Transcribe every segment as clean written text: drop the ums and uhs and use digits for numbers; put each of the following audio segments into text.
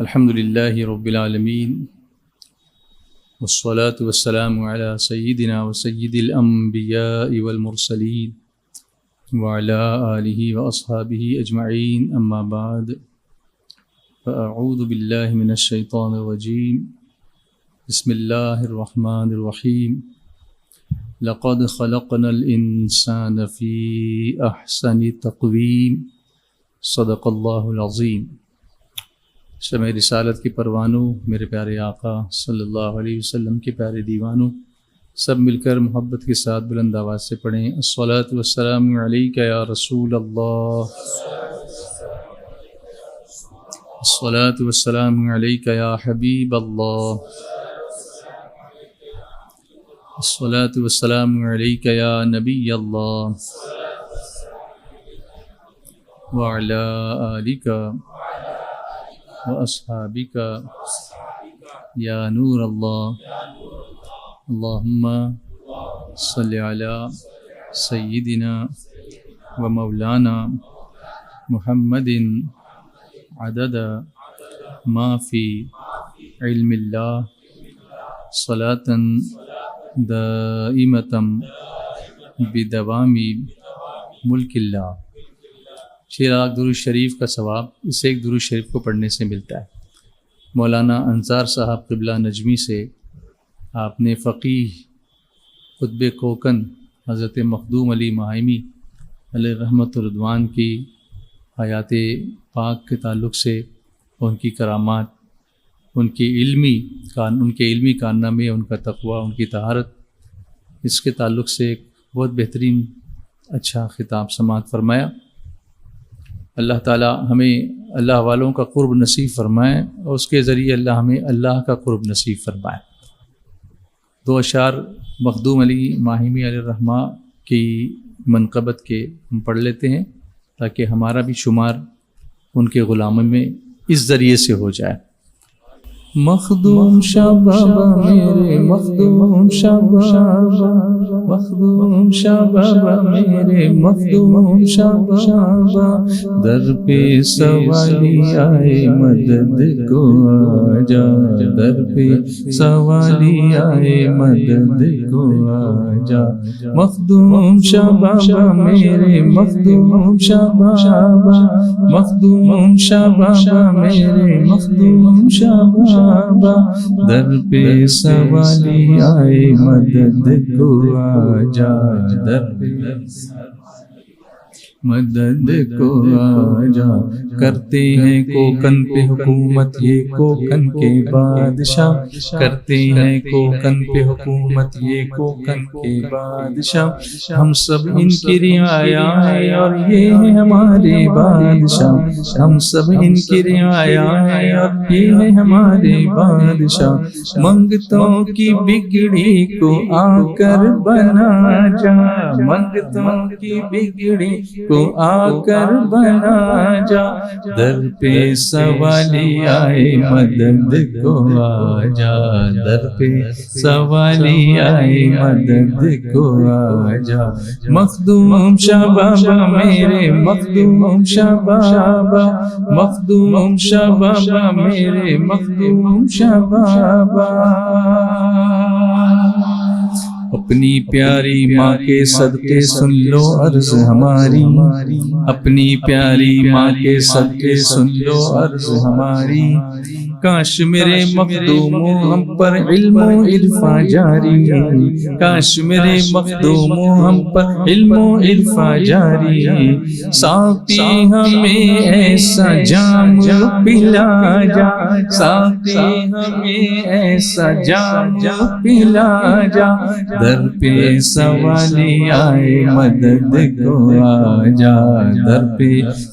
الحمد لله رب العالمين والصلاة والسلام على سيدنا وسيد الأنبياء والمرسلين وعلى آله وأصحابه أجمعين أما بعد فأعوذ بالله من الشيطان الرجيم بسم الله الرحمن الرحيم لقد خلقنا الإنسان في أحسن تقويم صدق الله العظيم۔ شمع رسالت کی پروانوں، میرے پیارے آقا صلی اللہ علیہ وسلم کے پیارے دیوانوں، سب مل کر محبت کے ساتھ بلند آواز سے پڑھیں الصلاۃ والسلام علیک یا رسول اللہ، الصلاۃ والسلام علیک یا حبیب اللہ، الصلاۃ والسلام علیک یا نبی اللہ وعلی آلک وأصحابك يا نور الله۔ اللهم صل على سيدنا ومولانا محمد عدد ما في علم الله صلاة دائمة بدوام ملک اللہ۔ شیراغ درود شریف کا ثواب اس ایک درود شریف کو پڑھنے سے ملتا ہے۔ مولانا انصار صاحب قبلہ نجمی سے آپ نے فقیہ قطب کوکن حضرت مخدوم علی مہائمی علیہ رحمت الرضوان کی حیات پاک کے تعلق سے ان کی کرامات، ان کے علمی کارنامے، ان کا تقوی، ان کی طہارت، اس کے تعلق سے ایک بہت بہترین اچھا خطاب سماعت فرمایا۔ اللہ تعالی ہمیں اللہ والوں کا قرب نصیب فرمائے اور اس کے ذریعے اللہ ہمیں اللہ کا قرب نصیب فرمائے۔ دو اشعار مخدوم علی ماہمی علیہ الرحمہ کی منقبت کے ہم پڑھ لیتے ہیں تاکہ ہمارا بھی شمار ان کے غلاموں میں اس ذریعے سے ہو جائے۔ مخدوم شاہ بابا میرے، مخدوم شاہ بابا، مخدوم شاہ بابا میرے، مخدوم شاہ بابا، در پہ سوالی آئے مدد کو آجا، در پہ سوالی آئے مدد کو آجا۔ مخدوم شاہ بابا میرے، مخدوم شاہ بابا، مخدوم شاہ بابا میرے، مخدوم شاہ بابا، در پہ سوالی آئے مدد کو آجا، در پہ مدد کو آجا۔ کرتے ہیں کوکن پہ حکومت یہ کوکن کے بادشاہ، کرتے ہیں کوکن پہ حکومت یہ کوکن کے بادشاہ، ہم سب ان کی رعایا ہیں اور یہ ہے ہمارے بادشاہ، ہم سب ان کی رعایا ہیں اور یہ ہے ہمارے بادشاہ۔ منگتوں کی بگڑی کو آ کر بنا جا، منگتوں کی بگڑی کو آ کر بنا جا، در پہ سوالی آئے مدد کو آجا، در پہ سوالی آئے مدد کو آجا۔ مخدوم شاہ بابا میرے، مخدوم شاہ بابا، مخدوم شاہ بابا میرے، مخدوم شاہ بابا۔ اپنی پیاری ماں کے صدقے سن لو عرض ہماری، اپنی پیاری ماں کے صدقے سن لو عرض ہماری، کاش میرے مخدوموں ہم پر علم و عرفاں جاری، کاش میرے مخدوموں ہم پر علم و عرفاں جاری، ساقی ہمیں ایسا جام پلا جا، ساقی ہمیں ایسا جام پلا جا، در پہ سوالی آئے مدد کو آجا، در پہ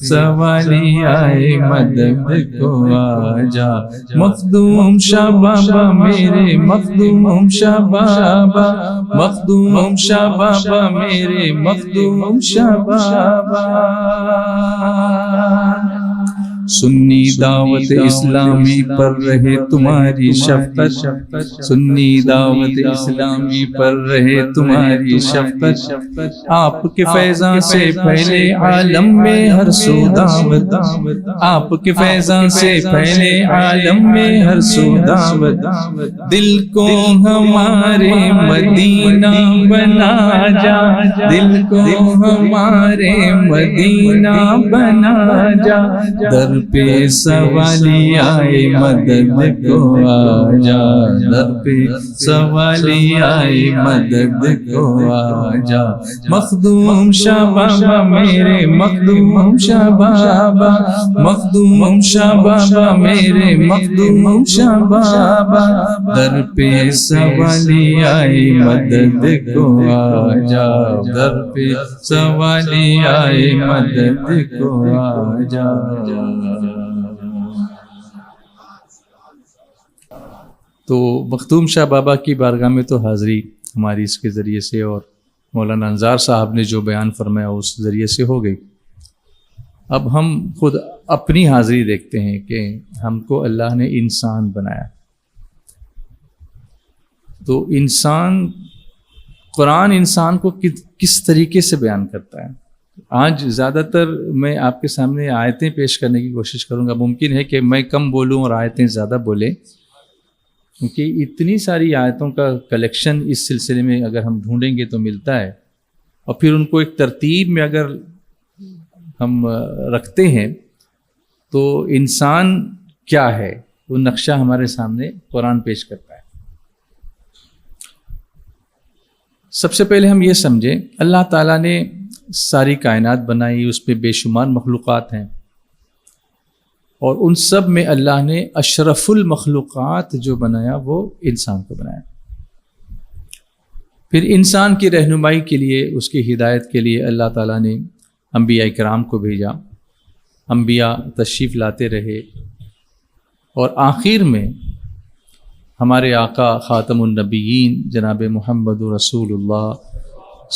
سوالی آئے مدد کو آجا۔ مخدوم شاہ بابا میرے، مخدوم شاہ بابا، مخدوم شاہ بابا میرے، مخدوم شاہ بابا۔ سنی دعوت اسلامی پر رہے تمہاری شفقت، سنی دعوت اسلامی پر رہے تمہاری شفقت، آپ کے فیضان سے پھیلے عالم میں ہر سو دعوت، آپ کے فیضان سے پھیلے عالم میں ہر سو دعوت، دل کو ہمارے مدینہ بنا جا، دل کو ہمارے مدینہ بنا جا، در پہ سوالی آئے مدد کو آ جا، در پہ سوالی آئے مدد کو آ جا، مخدوم شاہ بابا میرے مخدوم شاہ بابا، مخدوم شاہ بابا میرے مخدوم شاہ بابا، در پہ سوالی آئے مدد کو آ جا، در پہ سوالی آئے مدد کو آ جا۔ تو مخدوم شاہ بابا کی بارگاہ میں تو حاضری ہماری اس کے ذریعے سے اور مولانا انصار صاحب نے جو بیان فرمایا اس ذریعے سے ہو گئی۔ اب ہم خود اپنی حاضری دیکھتے ہیں کہ ہم کو اللہ نے انسان بنایا، تو انسان، قرآن انسان کو کس طریقے سے بیان کرتا ہے۔ آج زیادہ تر میں آپ کے سامنے آیتیں پیش کرنے کی کوشش کروں گا، ممکن ہے کہ میں کم بولوں اور آیتیں زیادہ بولیں، کیونکہ اتنی ساری آیتوں کا کلیکشن اس سلسلے میں اگر ہم ڈھونڈیں گے تو ملتا ہے، اور پھر ان کو ایک ترتیب میں اگر ہم رکھتے ہیں تو انسان کیا ہے وہ نقشہ ہمارے سامنے قرآن پیش کرتا ہے۔ سب سے پہلے ہم یہ سمجھیں اللہ تعالیٰ نے ساری کائنات بنائی، اس میں بے شمار مخلوقات ہیں، اور ان سب میں اللہ نے اشرف المخلوقات جو بنایا وہ انسان کو بنایا۔ پھر انسان کی رہنمائی کے لیے، اس کی ہدایت کے لیے اللہ تعالیٰ نے انبیاء کرام کو بھیجا، انبیاء تشریف لاتے رہے، اور آخر میں ہمارے آقا خاتم النبیین جناب محمد رسول اللہ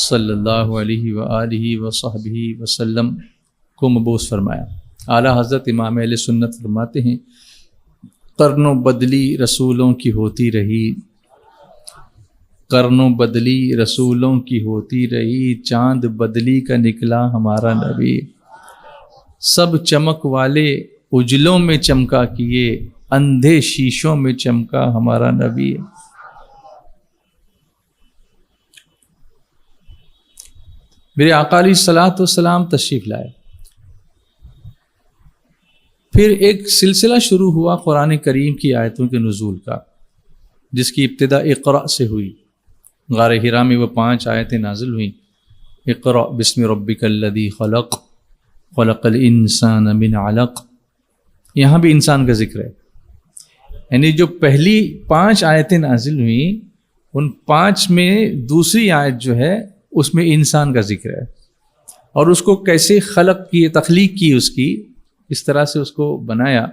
صلی اللہ علیہ وآلہ وصحبہ وسلم کو مبعوث فرمایا۔ اعلیٰ حضرت امام اہل سنت فرماتے ہیں قرن و بدلی رسولوں کی ہوتی رہی، قرن و بدلی رسولوں کی ہوتی رہی، چاند بدلی کا نکلا ہمارا نبی، سب چمک والے اجلوں میں چمکا کیے، اندھے شیشوں میں چمکا ہمارا نبی۔ میرے آقا علیہ الصلوۃ والسلام تشریف لائے، پھر ایک سلسلہ شروع ہوا قرآن کریم کی آیتوں کے نزول کا، جس کی ابتدا اقرأ سے ہوئی۔ غار حرا میں وہ 5 آیتیں نازل ہوئیں، اقرأ بسم ربک الذی خلق، خلق الانسان من علق۔ یہاں بھی انسان کا ذکر ہے، یعنی جو پہلی 5 آیتیں نازل ہوئیں ان 5 میں دوسری آیت جو ہے اس میں انسان کا ذکر ہے، اور اس کو کیسے خلق کی، تخلیق کی، اس کی اس طرح سے اس کو بنایا،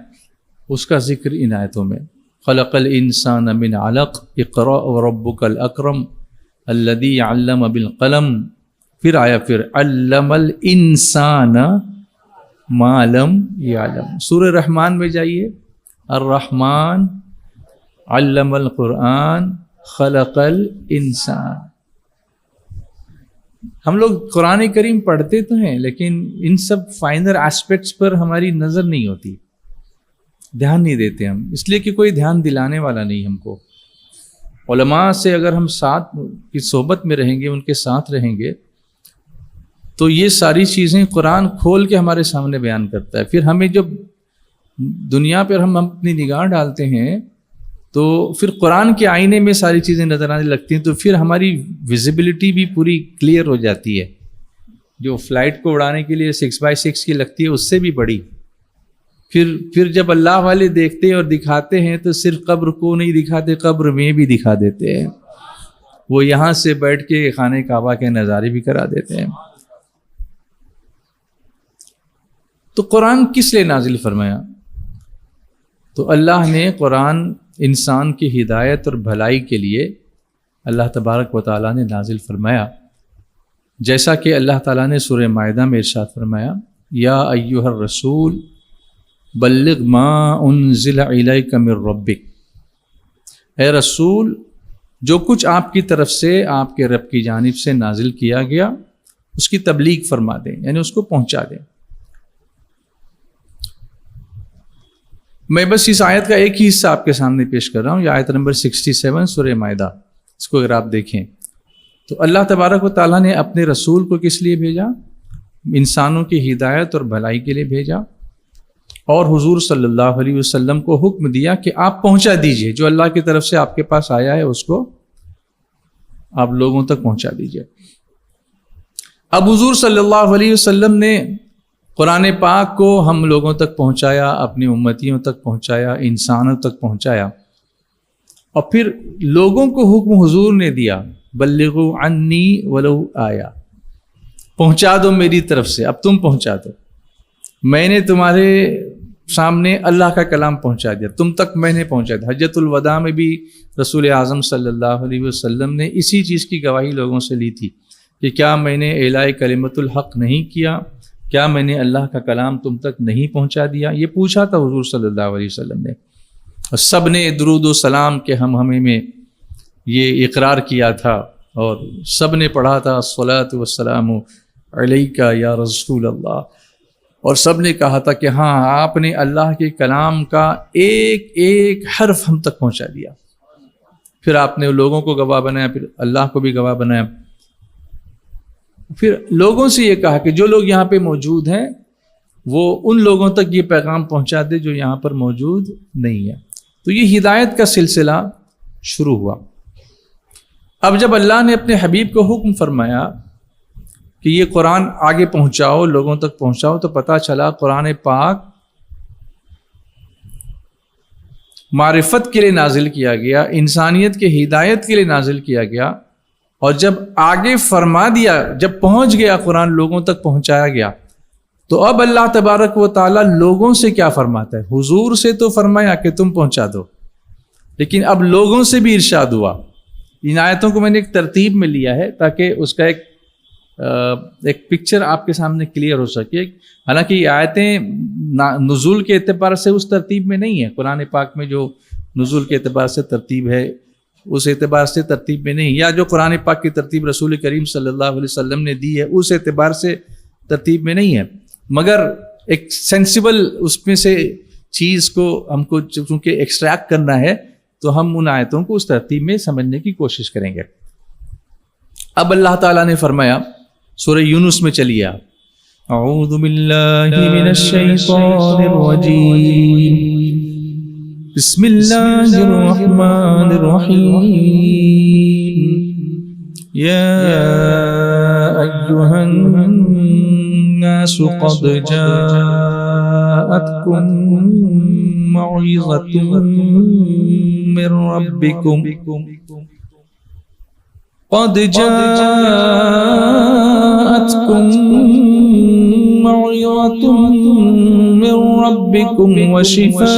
اس کا ذکر ان آیتوں میں۔ خلق الانسان من علق، اقرأ وربک الاکرم الذی علم بالقلم، پھر آیا پھر علم الانسان ما لم یعلم۔ سورہ رحمان میں جائیے، الرحمن علم القرآن خلق الانسان۔ ہم لوگ قرآن کریم پڑھتے تو ہیں لیکن ان سب فائنر ایسپیکٹس پر ہماری نظر نہیں ہوتی، دھیان نہیں دیتے ہم، اس لیے کہ کوئی دھیان دلانے والا نہیں ہم کو۔ علماء سے اگر ہم ساتھ کی صحبت میں رہیں گے، ان کے ساتھ رہیں گے، تو یہ ساری چیزیں قرآن کھول کے ہمارے سامنے بیان کرتا ہے۔ پھر ہمیں جب دنیا پر ہم اپنی نگاہ ڈالتے ہیں تو پھر قرآن کے آئینے میں ساری چیزیں نظر آنے لگتی ہیں، تو پھر ہماری ویزیبلٹی بھی پوری کلیئر ہو جاتی ہے۔ جو فلائٹ کو اڑانے کے لیے 6x6 کی لگتی ہے اس سے بھی بڑی۔ پھر جب اللہ والے دیکھتے اور دکھاتے ہیں تو صرف قبر کو نہیں دکھاتے، قبر میں بھی دکھا دیتے ہیں، وہ یہاں سے بیٹھ کے خانہ کعبہ کے نظارے بھی کرا دیتے ہیں۔ تو قرآن کس لیے نازل فرمایا؟ تو اللہ نے قرآن انسان کی ہدایت اور بھلائی کے لیے اللہ تبارک و تعالیٰ نے نازل فرمایا، جیسا کہ اللہ تعالیٰ نے سورہ مائدہ میں ارشاد فرمایا، یا ایھا الرسول بلغ ما انزل الیک من ربک، اے رسول جو کچھ آپ کی طرف سے آپ کے رب کی جانب سے نازل کیا گیا اس کی تبلیغ فرما دیں، یعنی اس کو پہنچا دیں۔ میں بس اس آیت کا ایک ہی حصہ آپ کے سامنے پیش کر رہا ہوں، یہ آیت نمبر 67 سورہ مائدہ، اس کو اگر آپ دیکھیں تو اللہ تبارک و تعالیٰ نے اپنے رسول کو کس لیے بھیجا؟ انسانوں کی ہدایت اور بھلائی کے لیے بھیجا، اور حضور صلی اللہ علیہ وسلم کو حکم دیا کہ آپ پہنچا دیجئے، جو اللہ کی طرف سے آپ کے پاس آیا ہے اس کو آپ لوگوں تک پہنچا دیجئے۔ اب حضور صلی اللہ علیہ وسلم نے قرآن پاک کو ہم لوگوں تک پہنچایا، اپنی امتیوں تک پہنچایا، انسانوں تک پہنچایا، اور پھر لوگوں کو حکم حضور نے دیا بلغوا عنی ولو آیا، پہنچا دو میری طرف سے، اب تم پہنچا دو، میں نے تمہارے سامنے اللہ کا کلام پہنچا دیا، تم تک میں نے پہنچا دیا۔ حجۃ الوداع میں بھی رسول اعظم صلی اللہ علیہ وسلم نے اسی چیز کی گواہی لوگوں سے لی تھی کہ کیا میں نے اعلاء کلمت الحق نہیں کیا، کیا میں نے اللہ کا کلام تم تک نہیں پہنچا دیا؟ یہ پوچھا تھا حضور صلی اللہ علیہ وسلم نے، اور سب نے درود و سلام کے ہمیں میں یہ اقرار کیا تھا، اور سب نے پڑھا تھا الصلاۃ والسلام علیک یا رسول اللہ، اور سب نے کہا تھا کہ ہاں آپ نے اللہ کے کلام کا ایک ایک حرف ہم تک پہنچا دیا۔ پھر آپ نے لوگوں کو گواہ بنایا، پھر اللہ کو بھی گواہ بنایا، پھر لوگوں سے یہ کہا کہ جو لوگ یہاں پہ موجود ہیں وہ ان لوگوں تک یہ پیغام پہنچا دے جو یہاں پر موجود نہیں ہے۔ تو یہ ہدایت کا سلسلہ شروع ہوا۔ اب جب اللہ نے اپنے حبیب کو حکم فرمایا کہ یہ قرآن آگے پہنچاؤ، لوگوں تک پہنچاؤ، تو پتہ چلا قرآن پاک معرفت کے لیے نازل کیا گیا، انسانیت کے ہدایت کے لیے نازل کیا گیا، اور جب آگے فرما دیا، جب پہنچ گیا قرآن لوگوں تک پہنچایا گیا، تو اب اللہ تبارک و تعالیٰ لوگوں سے کیا فرماتا ہے؟ حضور سے تو فرمایا کہ تم پہنچا دو، لیکن اب لوگوں سے بھی ارشاد ہوا۔ ان آیتوں کو میں نے ایک ترتیب میں لیا ہے تاکہ اس کا ایک پکچر آپ کے سامنے کلیئر ہو سکے۔ حالانکہ یہ آیتیں نزول کے اعتبار سے اس ترتیب میں نہیں ہے، قرآن پاک میں جو نزول کے اعتبار سے ترتیب ہے اس اعتبار سے ترتیب میں نہیں، یا جو قرآن پاک کی ترتیب رسول کریم صلی اللہ علیہ وسلم نے دی ہے اس اعتبار سے ترتیب میں نہیں ہے، مگر ایک سینسیبل اس میں سے چیز کو ہم کو چونکہ ایکسٹریکٹ کرنا ہے تو ہم ان آیتوں کو اس ترتیب میں سمجھنے کی کوشش کریں گے۔ اب اللہ تعالیٰ نے فرمایا، سورہ یونس میں چلیے آپ، اعوذ باللہ من الشیطان الرجیم، بسم اللہ الرحمن الرحیم، یا ایہا الناس قد جاءتکم موعظۃ من ربکم، قد جاءتكم موعظة من ربكم وشفاء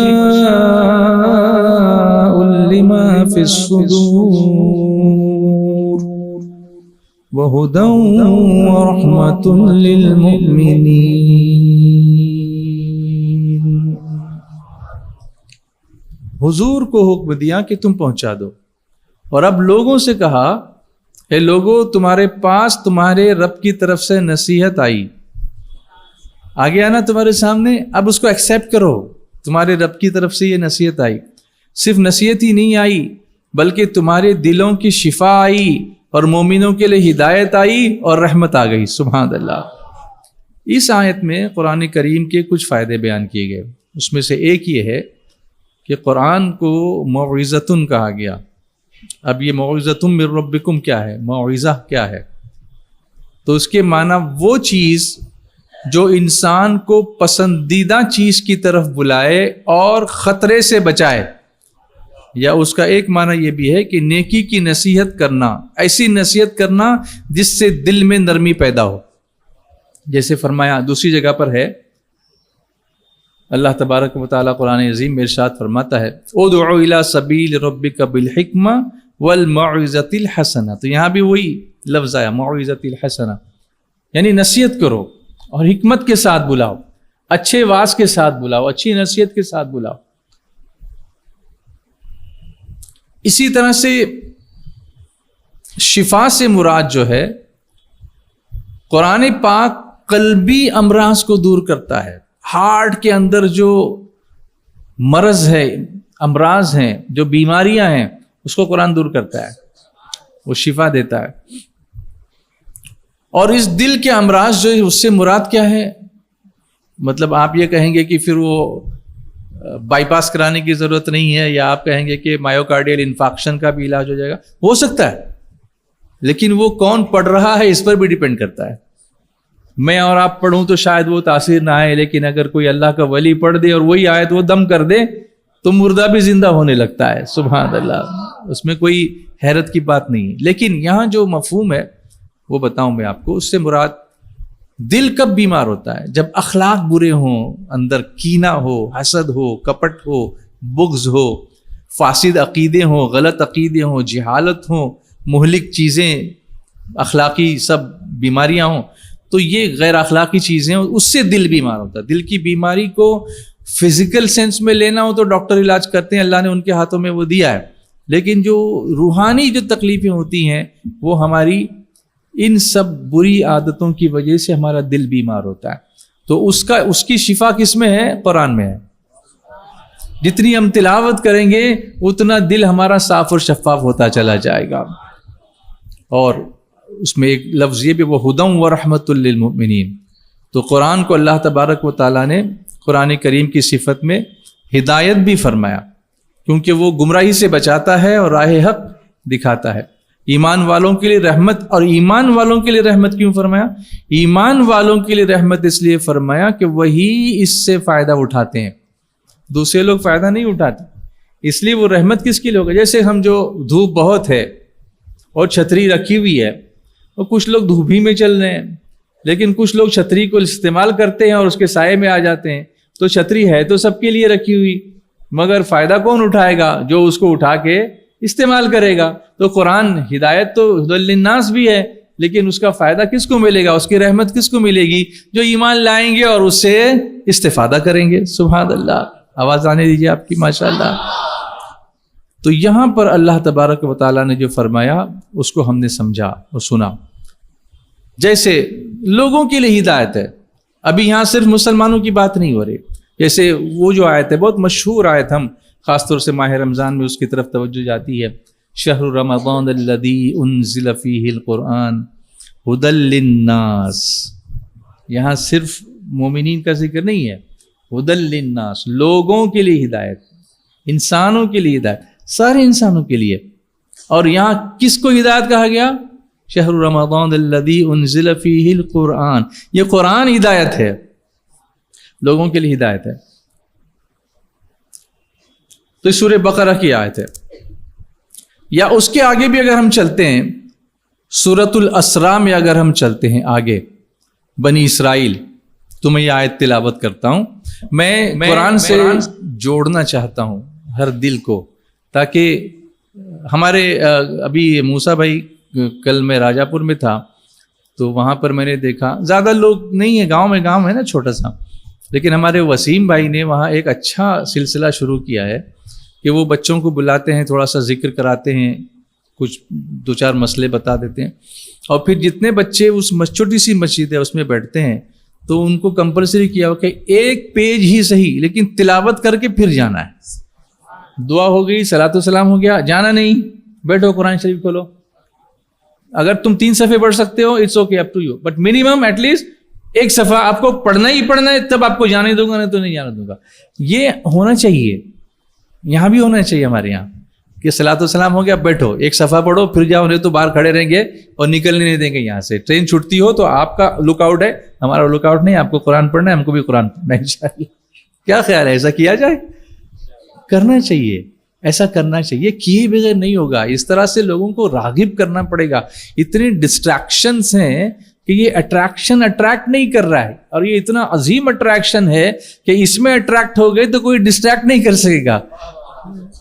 لما في الصدور وهدى ورحمة للمؤمنين۔ حضور کو حکم دیا کہ تم پہنچا دو، اور اب لوگوں سے کہا اے لوگو تمہارے پاس تمہارے رب کی طرف سے نصیحت آئی، آ گیا نا تمہارے سامنے، اب اس کو ایکسیپٹ کرو، تمہارے رب کی طرف سے یہ نصیحت آئی، صرف نصیحت ہی نہیں آئی بلکہ تمہارے دلوں کی شفا آئی، اور مومنوں کے لیے ہدایت آئی اور رحمت آ گئی۔ سبحان اللہ۔ اس آیت میں قرآن کریم کے کچھ فائدے بیان کیے گئے، اس میں سے ایک یہ ہے کہ قرآن کو موعظۃ کہا گیا۔ اب یہ موعظۃ من ربکم کیا ہے، موعظہ کیا ہے؟ تو اس کے معنی وہ چیز جو انسان کو پسندیدہ چیز کی طرف بلائے اور خطرے سے بچائے، یا اس کا ایک معنی یہ بھی ہے کہ نیکی کی نصیحت کرنا، ایسی نصیحت کرنا جس سے دل میں نرمی پیدا ہو، جیسے فرمایا دوسری جگہ پر ہے، اللہ تبارک و تعالیٰ قرآن عظیم میں ارشاد فرماتا ہے ادعو الی سبیل ربک بالحکمہ والموعظۃ الحسنہ، تو یہاں بھی وہی لفظ آیا موعظۃ الحسنہ، یعنی نصیحت کرو اور حکمت کے ساتھ بلاؤ۔ اچھے واز کے ساتھ بلاؤ، اچھی نصیحت کے ساتھ بلاؤ. اسی طرح سے شفا سے مراد جو ہے قرآن پاک قلبی امراض کو دور کرتا ہے. ہارٹ کے اندر جو مرض ہے، امراض ہیں، جو بیماریاں ہیں، اس کو قرآن دور کرتا ہے، وہ شفا دیتا ہے. اور اس دل کے امراض جو ہے اس سے مراد کیا ہے؟ مطلب آپ یہ کہیں گے کہ پھر وہ بائی پاس کرانے کی ضرورت نہیں ہے، یا آپ کہیں گے کہ مایوکارڈیل انفارکشن کا بھی علاج ہو جائے گا. ہو سکتا ہے، لیکن وہ کون پڑھ رہا ہے اس پر بھی ڈیپینڈ کرتا ہے. میں اور آپ پڑھوں تو شاید وہ تاثیر نہ آئے، لیکن اگر کوئی اللہ کا ولی پڑھ دے اور وہی آیت وہ دم کر دے تو مردہ بھی زندہ ہونے لگتا ہے. سبحان اللہ، اس میں کوئی حیرت کی بات نہیں ہے. لیکن یہاں جو مفہوم ہے وہ بتاؤں میں آپ کو. اس سے مراد دل کب بیمار ہوتا ہے؟ جب اخلاق برے ہوں، اندر کینہ ہو، حسد ہو، کپٹ ہو، بغض ہو، فاسد عقیدے ہوں، غلط عقیدے ہوں، جہالت ہوں، مہلک چیزیں، اخلاقی سب بیماریاں ہوں. تو یہ غیر اخلاقی چیزیں، اس سے دل بیمار ہوتا ہے. دل کی بیماری کو فزیکل سینس میں لینا ہو تو ڈاکٹر علاج کرتے ہیں، اللہ نے ان کے ہاتھوں میں وہ دیا ہے. لیکن جو روحانی جو تکلیفیں ہوتی ہیں وہ ہماری ان سب بری عادتوں کی وجہ سے ہمارا دل بیمار ہوتا ہے. تو اس کی شفا کس میں ہے؟ قرآن میں ہے. جتنی ہم تلاوت کریں گے اتنا دل ہمارا صاف اور شفاف ہوتا چلا جائے گا. اور اس میں ایک لفظ یہ بھی، وہ ہدی و رحمت للمؤمنین. تو قرآن کو اللہ تبارک و تعالیٰ نے قرآن کریم کی صفت میں ہدایت بھی فرمایا، کیونکہ وہ گمراہی سے بچاتا ہے اور راہ حق دکھاتا ہے. ایمان والوں کے لیے رحمت. اور ایمان والوں کے لیے رحمت کیوں فرمایا؟ ایمان والوں کے لیے رحمت اس لیے فرمایا کہ وہی اس سے فائدہ اٹھاتے ہیں، دوسرے لوگ فائدہ نہیں اٹھاتے. اس لیے وہ رحمت کس کے لیے ہوگا؟ جیسے ہم جو دھوپ بہت ہے اور چھتری رکھی ہوئی ہے، اور کچھ لوگ دھوپ ہی میں چل رہے ہیں، لیکن کچھ لوگ چھتری کو استعمال کرتے ہیں اور اس کے سائے میں آ جاتے ہیں. تو چھتری ہے تو سب کے لیے رکھی ہوئی، مگر فائدہ کون اٹھائے گا؟ جو اس کو اٹھا کے استعمال کرے گا. تو قرآن ہدایت تو ہدی للناس بھی ہے، لیکن اس کا فائدہ کس کو ملے گا؟ اس کی رحمت کس کو ملے گی؟ جو ایمان لائیں گے اور اس سے استفادہ کریں گے. سبحان اللہ. آواز آنے دیجیے آپ کی، ماشاء اللہ. تو یہاں پر اللہ تبارک و تعالیٰ نے جو فرمایا اس کو ہم نے سمجھا اور سنا. جیسے لوگوں کے لیے ہدایت ہے. ابھی یہاں صرف مسلمانوں کی بات نہیں ہو رہی. جیسے وہ جو آیت ہے، بہت مشہور آیت، ہم خاص طور سے ماہ رمضان میں اس کی طرف توجہ جاتی ہے. شہر رمضان الذی انزل فیہ القرآن ھدی للناس. یہاں صرف مومنین کا ذکر نہیں ہے، ھدی للناس، لوگوں کے لیے ہدایت، انسانوں کے لیے ہدایت، سارے انسانوں کے لیے. اور یہاں کس کو ہدایت کہا گیا؟ شہر رمضان الذی انزل فیہ القرآن. یہ قرآن ہدایت ہے، لوگوں کے لیے ہدایت ہے. تو یہ سورہ بقرہ کی آیت ہے. یا اس کے آگے بھی اگر ہم چلتے ہیں، سورۃ الاسراء میں اگر ہم چلتے ہیں آگے، بنی اسرائیل، تو میں یہ آیت تلاوت کرتا ہوں. میں قرآن سے جوڑنا چاہتا ہوں ہر دل کو، تاکہ ہمارے ابھی موسیٰ بھائی، کل میں راجہ پور میں تھا تو وہاں پر میں نے دیکھا زیادہ لوگ نہیں ہیں، گاؤں ہے نا چھوٹا سا، لیکن ہمارے وسیم بھائی نے وہاں ایک اچھا سلسلہ شروع کیا ہے کہ وہ بچوں کو بلاتے ہیں، تھوڑا سا ذکر کراتے ہیں، کچھ 2-4 مسئلے بتا دیتے ہیں، اور پھر جتنے بچے اس چھوٹی سی مسجد ہے اس میں بیٹھتے ہیں تو ان کو کمپلسری کیا ہو کہ ایک پیج ہی صحیح لیکن تلاوت کر کے پھر جانا ہے. دعا ہو گئی، صلاۃ و سلام ہو گیا، جانا نہیں، بیٹھو قرآن شریف کھولو. اگر تم 3 صفحے پڑھ سکتے ہو it's okay, up to you, but minimum at least ایک صفحہ آپ کو پڑھنا ہی پڑھنا ہے، تب آپ کو جانے دوں گا، نہیں تو نہیں جانے دوں گا. یہ ہونا چاہیے، یہاں بھی ہونا چاہیے ہمارے یہاں کہ صلاۃ و سلام ہو گیا، بیٹھو ایک صفحہ پڑھو پھر جاؤ، نہیں تو باہر کھڑے رہیں گے اور نکلنے نہیں دیں گے یہاں سے. ٹرین چھٹتی ہو تو آپ کا لک آؤٹ ہے، ہمارا لک آؤٹ نہیں. آپ کو قرآن پڑھنا ہے، ہم کو بھی قرآن پڑھنا ہے انشاءاللہ. کیا خیال ہے؟ ایسا کیا جائے؟ کرنا چاہیے، ایسا کرنا چاہیے. کیے بغیر نہیں ہوگا. اس طرح سے لوگوں کو راغب کرنا پڑے گا. اتنے ڈسٹریکشنز ہیں کہ یہ اٹریکشن اٹریکٹ نہیں کر رہا ہے، اور یہ اتنا عظیم اٹریکشن ہے کہ اس میں اٹریکٹ ہو گئے تو کوئی ڈسٹریکٹ نہیں کر سکے گا.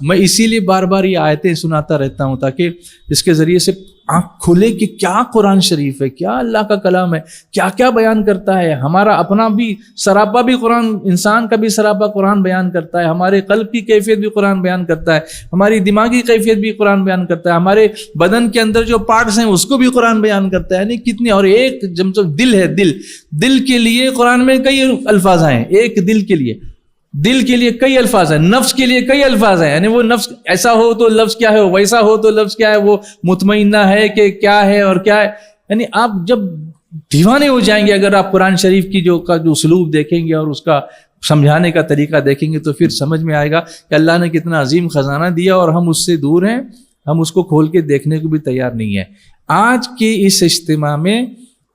میں اسی لیے بار بار یہ آیتیں سناتا رہتا ہوں تاکہ اس کے ذریعے سے آنکھ کھلے کہ کیا قرآن شریف ہے، کیا اللہ کا کلام ہے، کیا کیا بیان کرتا ہے. ہمارا اپنا بھی سراپا بھی قرآن، انسان کا بھی سراپا قرآن بیان کرتا ہے، ہمارے قلب کی کیفیت بھی قرآن بیان کرتا ہے، ہماری دماغی کیفیت بھی قرآن بیان کرتا ہے، ہمارے بدن کے اندر جو پارٹس ہیں اس کو بھی قرآن بیان کرتا ہے. یعنی کتنی، اور ایک جب دل ہے، دل کے لیے قرآن میں کئی الفاظ ہیں. ایک دل کے لیے کئی الفاظ ہیں، نفس کے لیے کئی الفاظ ہیں. یعنی وہ نفس ایسا ہو تو لفظ کیا ہے، ویسا ہو تو لفظ کیا ہے، وہ مطمئنہ ہے کہ کیا ہے اور کیا ہے. یعنی آپ جب دیوانے ہو جائیں گے اگر آپ قرآن شریف کی جو اسلوب دیکھیں گے اور اس کا سمجھانے کا طریقہ دیکھیں گے تو پھر سمجھ میں آئے گا کہ اللہ نے کتنا عظیم خزانہ دیا اور ہم اس سے دور ہیں، ہم اس کو کھول کے دیکھنے کو بھی تیار نہیں ہیں. آج کے اس اجتماع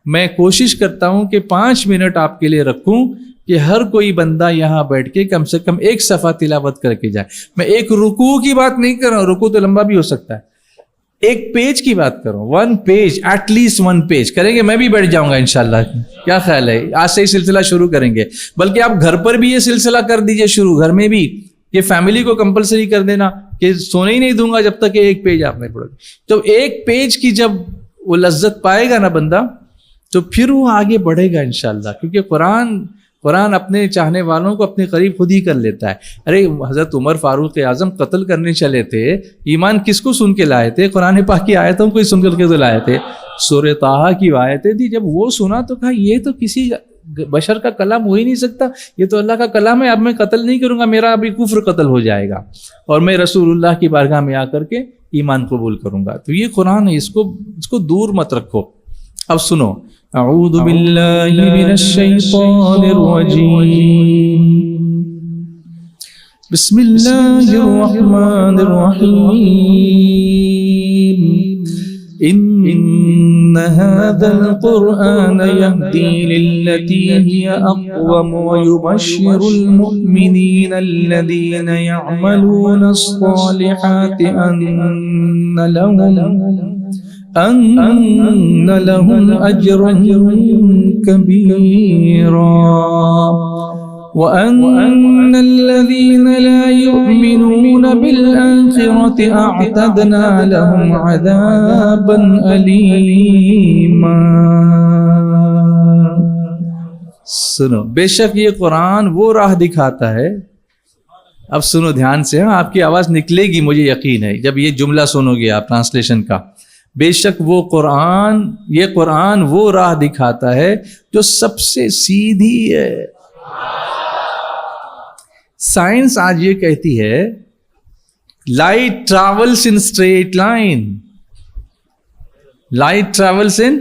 میں کوشش کرتا ہوں کہ 5 منٹ آپ کے لیے رکھوں کہ ہر کوئی بندہ یہاں بیٹھ کے کم سے کم ایک صفحہ تلاوت کر کے جائے. میں ایک رکوع کی بات نہیں کر رہا ہوں، رکوع تو لمبا بھی ہو سکتا ہے، ایک پیج کی بات کر رہا ہوں. 1 پیج، ایٹ لیسٹ 1 پیج کریں گے. میں بھی بیٹھ جاؤں گا انشاءاللہ. کیا خیال ہے؟ آج سے ہی سلسلہ شروع کریں گے. بلکہ آپ گھر پر بھی یہ سلسلہ کر دیجئے شروع، گھر میں بھی یہ فیملی کو کمپلسری کر دینا کہ سونے ہی نہیں دوں گا جب تک کہ ایک پیج آپ نہیں پڑھو گے. تو ایک پیج کی جب وہ لذت پائے گا نا بندہ تو پھر وہ آگے بڑھے گا انشاءاللہ. کیونکہ قرآن اپنے چاہنے والوں کو اپنے قریب خود ہی کر لیتا ہے. ارے حضرت عمر فاروق اعظم قتل کرنے چلے تھے، ایمان کس کو سن کے لائے تھے؟ قرآن پاک کی آیتوں کو سن کر کے تو لائے تھے. سورہ طٰہٰ کی آیتیں تھی، جب وہ سنا تو کہا یہ تو کسی بشر کا کلام ہو ہی نہیں سکتا، یہ تو اللہ کا کلام ہے. اب میں قتل نہیں کروں گا، میرا ابھی کفر قتل ہو جائے گا اور میں رسول اللہ کی بارگاہ میں آ کر کے ایمان قبول کروں گا. تو یہ قرآن ہے، اس کو دور مت رکھو. اب سنو، اعوذ باللہ من الشیطان الرجیم، بسم اللہ الرحمن الرحیم. ان هذا القرآن يهدي للتي هي أقوم ويبشر المؤمنين الذين يعملون الصالحات أن لهم أجرا كبيرا وأن الذين لا يؤمنون بالآخرة أعتدنا لهم عذابا أليما. سنو، بے شک یہ قرآن وہ راہ دکھاتا ہے. اب سنو دھیان سے، آپ کی آواز نکلے گی مجھے یقین ہے جب یہ جملہ سنو گے آپ ٹرانسلیشن کا. بے شک یہ قرآن وہ راہ دکھاتا ہے جو سب سے سیدھی ہے. سائنس آج یہ کہتی ہے light travels in straight line, light travels in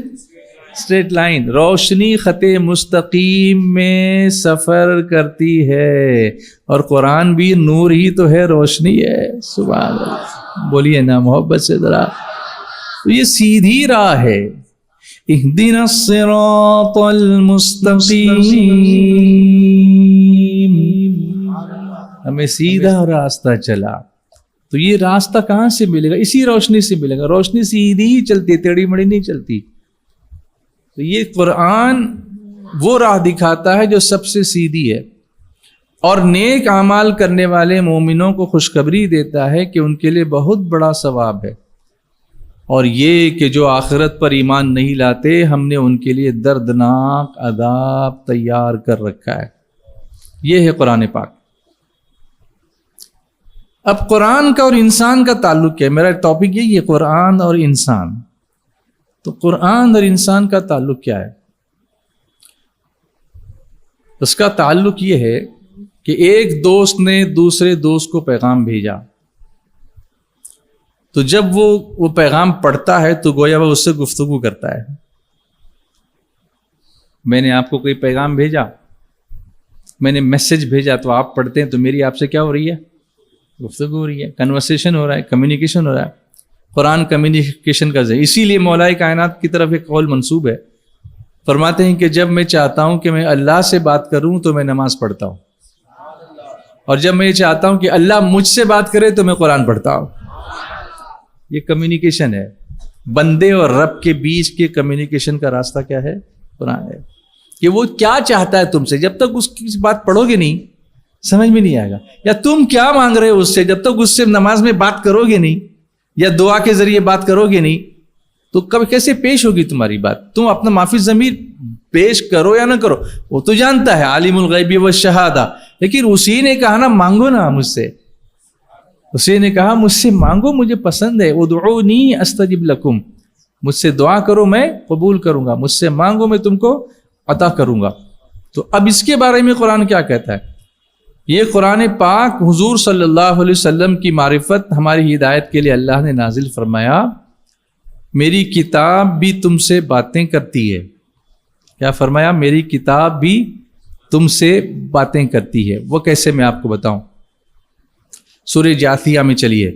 straight line, روشنی خط مستقیم میں سفر کرتی ہے. اور قرآن بھی نور ہی تو ہے، روشنی ہے. سبحان اللہ، بولیے نا محبت سے ذرا. تو یہ سیدھی راہ ہے. اہدنا الصراط المستقیم، ہمیں سیدھا راستہ چلا. تو یہ راستہ کہاں سے ملے گا؟ اسی روشنی سے ملے گا. روشنی سیدھی ہی چلتی، ٹیڑھی مڑی نہیں چلتی. تو یہ قرآن وہ راہ دکھاتا ہے جو سب سے سیدھی ہے، اور نیک اعمال کرنے والے مومنوں کو خوشخبری دیتا ہے کہ ان کے لیے بہت بڑا ثواب ہے. اور یہ کہ جو آخرت پر ایمان نہیں لاتے، ہم نے ان کے لیے دردناک عذاب تیار کر رکھا ہے. یہ ہے قرآن پاک. اب قرآن کا اور انسان کا تعلق کیا ہے؟ میرا ٹاپک یہی ہے، قرآن اور انسان. تو قرآن اور انسان کا تعلق کیا ہے؟ اس کا تعلق یہ ہے کہ ایک دوست نے دوسرے دوست کو پیغام بھیجا، تو جب وہ پیغام پڑھتا ہے تو گویا وہ اس سے گفتگو کرتا ہے. میں نے آپ کو کوئی پیغام بھیجا، میں نے میسج بھیجا، تو آپ پڑھتے ہیں تو میری آپ سے کیا ہو رہی ہے؟ گفتگو ہو رہی ہے، کنورسیشن ہو رہا ہے، کمیونیکیشن ہو رہا ہے. قرآن کمیونیکیشن کا ذریعہ. اسی لیے مولا کائنات کی طرف ایک قول منسوب ہے، فرماتے ہیں کہ جب میں چاہتا ہوں کہ میں اللہ سے بات کروں تو میں نماز پڑھتا ہوں، اور جب میں چاہتا ہوں کہ اللہ مجھ سے بات کرے تو میں قرآن پڑھتا ہوں. یہ کمیونیکیشن ہے. بندے اور رب کے بیچ کے کمیونیکیشن کا راستہ کیا ہے؟ قرآن ہے. کہ وہ کیا چاہتا ہے تم سے. جب تک اس کی بات پڑھو گے نہیں سمجھ میں نہیں آئے گا. یا تم کیا مانگ رہے ہو اس سے؟ جب تک اس سے نماز میں بات کرو گے نہیں یا دعا کے ذریعے بات کرو گے نہیں تو کب کیسے پیش ہوگی تمہاری بات؟ تم اپنا معافی ضمیر پیش کرو یا نہ کرو، وہ تو جانتا ہے، عالم الغیب والشہادہ. لیکن اسی نے کہا نا مانگو نا مجھ سے، اسی نے کہا مجھ سے مانگو، مجھے پسند ہے. ادعونی استجب لکم، مجھ سے دعا کرو میں قبول کروں گا، مجھ سے مانگو میں تم کو عطا کروں گا. تو اب اس کے بارے میں قرآن کیا کہتا ہے؟ یہ قرآن پاک حضور صلی اللہ علیہ وسلم کی معرفت، ہماری ہدایت کے لیے اللہ نے نازل فرمایا. میری کتاب بھی تم سے باتیں کرتی ہے. کیا فرمایا؟ میری کتاب بھی تم سے باتیں کرتی ہے. وہ کیسے میں آپ کو بتاؤں؟ سورہ جاثیہ میں چلیے،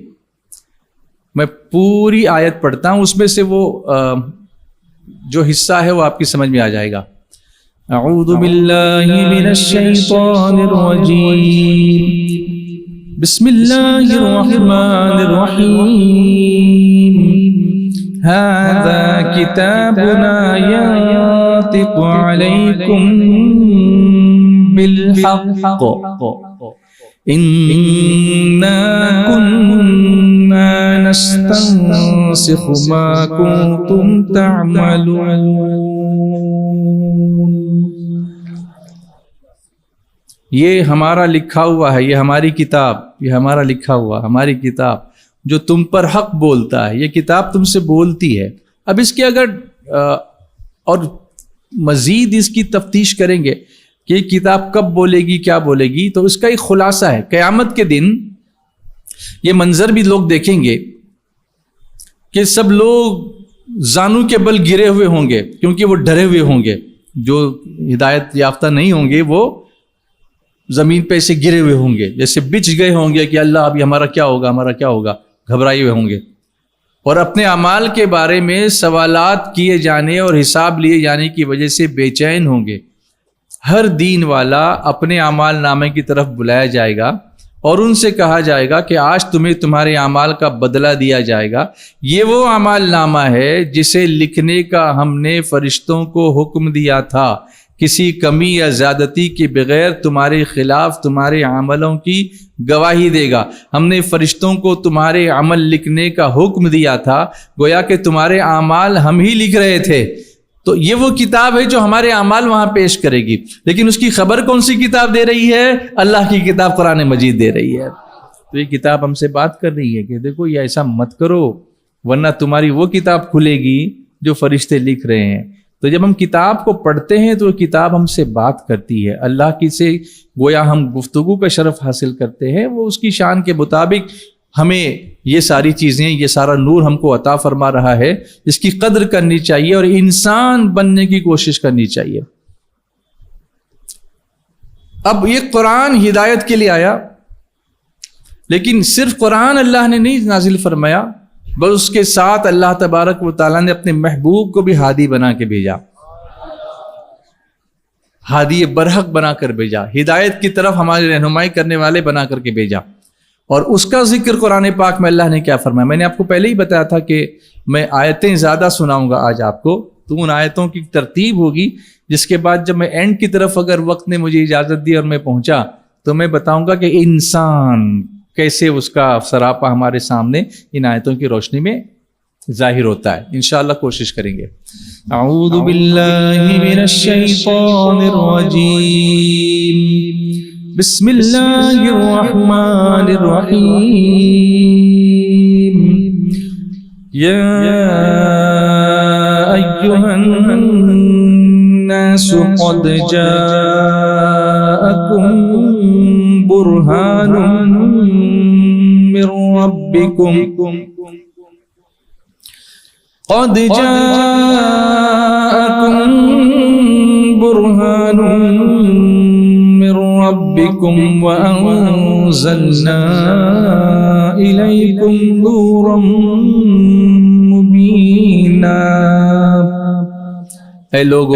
میں پوری آیت پڑھتا ہوں، اس میں سے وہ جو حصہ ہے وہ آپ کی سمجھ میں آ جائے گا. اعوذ باللہ من الشیطان الرجیم، بسم اللہ الرحمن الرحیم. ھذا کتابنا ینطق علیکم بالحق انا كنا نستنسخ ما كنتم تعملون. یہ ہمارا لکھا ہوا ہے، یہ ہماری کتاب، یہ ہمارا لکھا ہوا ہماری کتاب جو تم پر حق بولتا ہے. یہ کتاب تم سے بولتی ہے. اب اس کی اگر اور مزید اس کی تفتیش کریں گے کہ یہ کتاب کب بولے گی، کیا بولے گی، تو اس کا ایک خلاصہ ہے. قیامت کے دن یہ منظر بھی لوگ دیکھیں گے کہ سب لوگ زانو کے بل گرے ہوئے ہوں گے، کیونکہ وہ ڈرے ہوئے ہوں گے. جو ہدایت یافتہ نہیں ہوں گے وہ زمین پہ ایسے گرے ہوئے ہوں گے، جیسے بچ گئے ہوں گے کہ اللہ ابھی ہمارا کیا ہوگا، ہمارا کیا ہوگا، گھبرائے ہوئے ہوں گے. اور اپنے اعمال کے بارے میں سوالات کیے جانے اور حساب لیے جانے کی وجہ سے بے چین ہوں گے. ہر دین والا اپنے اعمال نامے کی طرف بلایا جائے گا اور ان سے کہا جائے گا کہ آج تمہیں تمہارے اعمال کا بدلہ دیا جائے گا. یہ وہ اعمال نامہ ہے جسے لکھنے کا ہم نے فرشتوں کو حکم دیا تھا، کسی کمی یا زیادتی کے بغیر تمہارے خلاف تمہارے عملوں کی گواہی دے گا. ہم نے فرشتوں کو تمہارے عمل لکھنے کا حکم دیا تھا، گویا کہ تمہارے اعمال ہم ہی لکھ رہے تھے. تو یہ وہ کتاب ہے جو ہمارے اعمال وہاں پیش کرے گی. لیکن اس کی خبر کون سی کتاب دے رہی ہے؟ اللہ کی کتاب قرآن مجید دے رہی ہے. تو یہ کتاب ہم سے بات کر رہی ہے کہ دیکھو یہ ایسا مت کرو ورنہ تمہاری وہ کتاب کھلے گی جو فرشتے لکھ رہے ہیں. تو جب ہم کتاب کو پڑھتے ہیں تو کتاب ہم سے بات کرتی ہے. اللہ کی سے گویا ہم گفتگو کا شرف حاصل کرتے ہیں. وہ اس کی شان کے مطابق ہمیں یہ ساری چیزیں، یہ سارا نور ہم کو عطا فرما رہا ہے. اس کی قدر کرنی چاہیے اور انسان بننے کی کوشش کرنی چاہیے. اب یہ قرآن ہدایت کے لیے آیا، لیکن صرف قرآن اللہ نے نہیں نازل فرمایا، بس اس کے ساتھ اللہ تبارک و تعالیٰ نے اپنے محبوب کو بھی ہادی بنا کے بھیجا، ہادی برحق بنا کر بھیجا، ہدایت کی طرف ہماری رہنمائی کرنے والے بنا کر کے بھیجا. اور اس کا ذکر قرآن پاک میں اللہ نے کیا فرمایا؟ میں نے آپ کو پہلے ہی بتایا تھا کہ میں آیتیں زیادہ سناؤں گا آج آپ کو، تو ان آیتوں کی ترتیب ہوگی جس کے بعد جب میں اینڈ کی طرف اگر وقت نے مجھے اجازت دی اور میں پہنچا تو میں بتاؤں گا کہ انسان کیسے اس کا سراپا ہمارے سامنے ان آیتوں کی روشنی میں ظاہر ہوتا ہے. انشاءاللہ کوشش کریں گے. اعوذ باللہ من الشیطان الرجیم، بسم اللہ الرحمن الرحیم. یا ایہا الناس قد جاءکم برہان من ربکم قد جاءکم برہان من ربکم وانزلنا الیکم نورا مبینا. اے لوگو،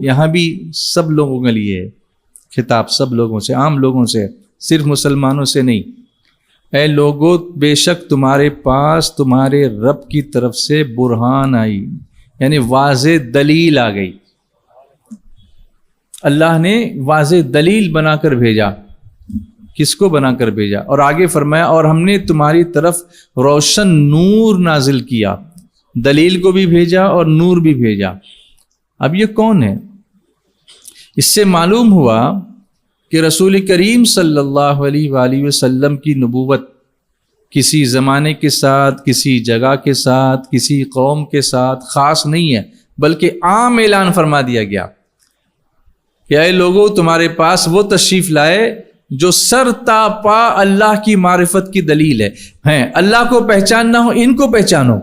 یہاں بھی سب لوگوں کے لیے خطاب، سب لوگوں سے، عام لوگوں سے، صرف مسلمانوں سے نہیں. اے لوگو، بے شک تمہارے پاس تمہارے رب کی طرف سے برہان آئی، یعنی واضح دلیل آ گئی. اللہ نے واضح دلیل بنا کر بھیجا. کس کو بنا کر بھیجا؟ اور آگے فرمایا اور ہم نے تمہاری طرف روشن نور نازل کیا، دلیل کو بھی بھیجا اور نور بھی بھیجا۔ اب یہ کون ہے؟ اس سے معلوم ہوا کہ رسول کریم صلی اللہ علیہ وآلہ وسلم کی نبوت کسی زمانے کے ساتھ، کسی جگہ کے ساتھ، کسی قوم کے ساتھ خاص نہیں ہے، بلکہ عام اعلان فرما دیا گیا کہ اے لوگوں تمہارے پاس وہ تشریف لائے جو سر تا پا اللہ کی معرفت کی دلیل ہے۔ اللہ کو پہچاننا ہو، ان کو پہچانو،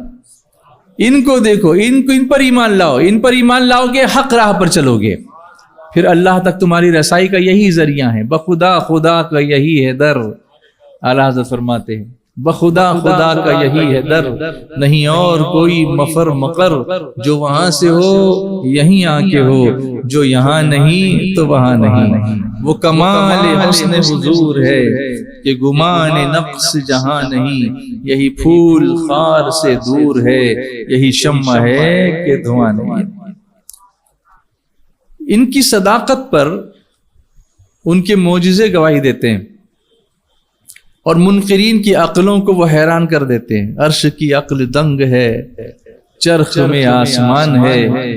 ان کو دیکھو، ان پر ایمان لاؤ، ان پر ایمان لاؤ گے حق راہ پر چلو گے، پھر اللہ تک تمہاری رسائی کا یہی ذریعہ ہے۔ بخدا خدا کا یہی ہے در، اعلیٰ حضرت فرماتے ہیں بخدا خدا کا یہی ہے در، نہیں اور کوئی مفر مقر، جو وہاں سے ہو یہیں آ کے ہو، جو یہاں نہیں تو وہاں نہیں۔ وہ کمال حسن حضور ہے کہ گمان نقص جہاں نہیں، یہی پھول خار سے دور ہے، یہی شمع ہے کہ دھواں نہیں۔ ان کی صداقت پر ان کے معجزے گواہی دیتے ہیں، اور منکرین کی عقلوں کو وہ حیران کر دیتے ہیں۔ عرش کی عقل دنگ ہے، چرخ میں آسمان ہے،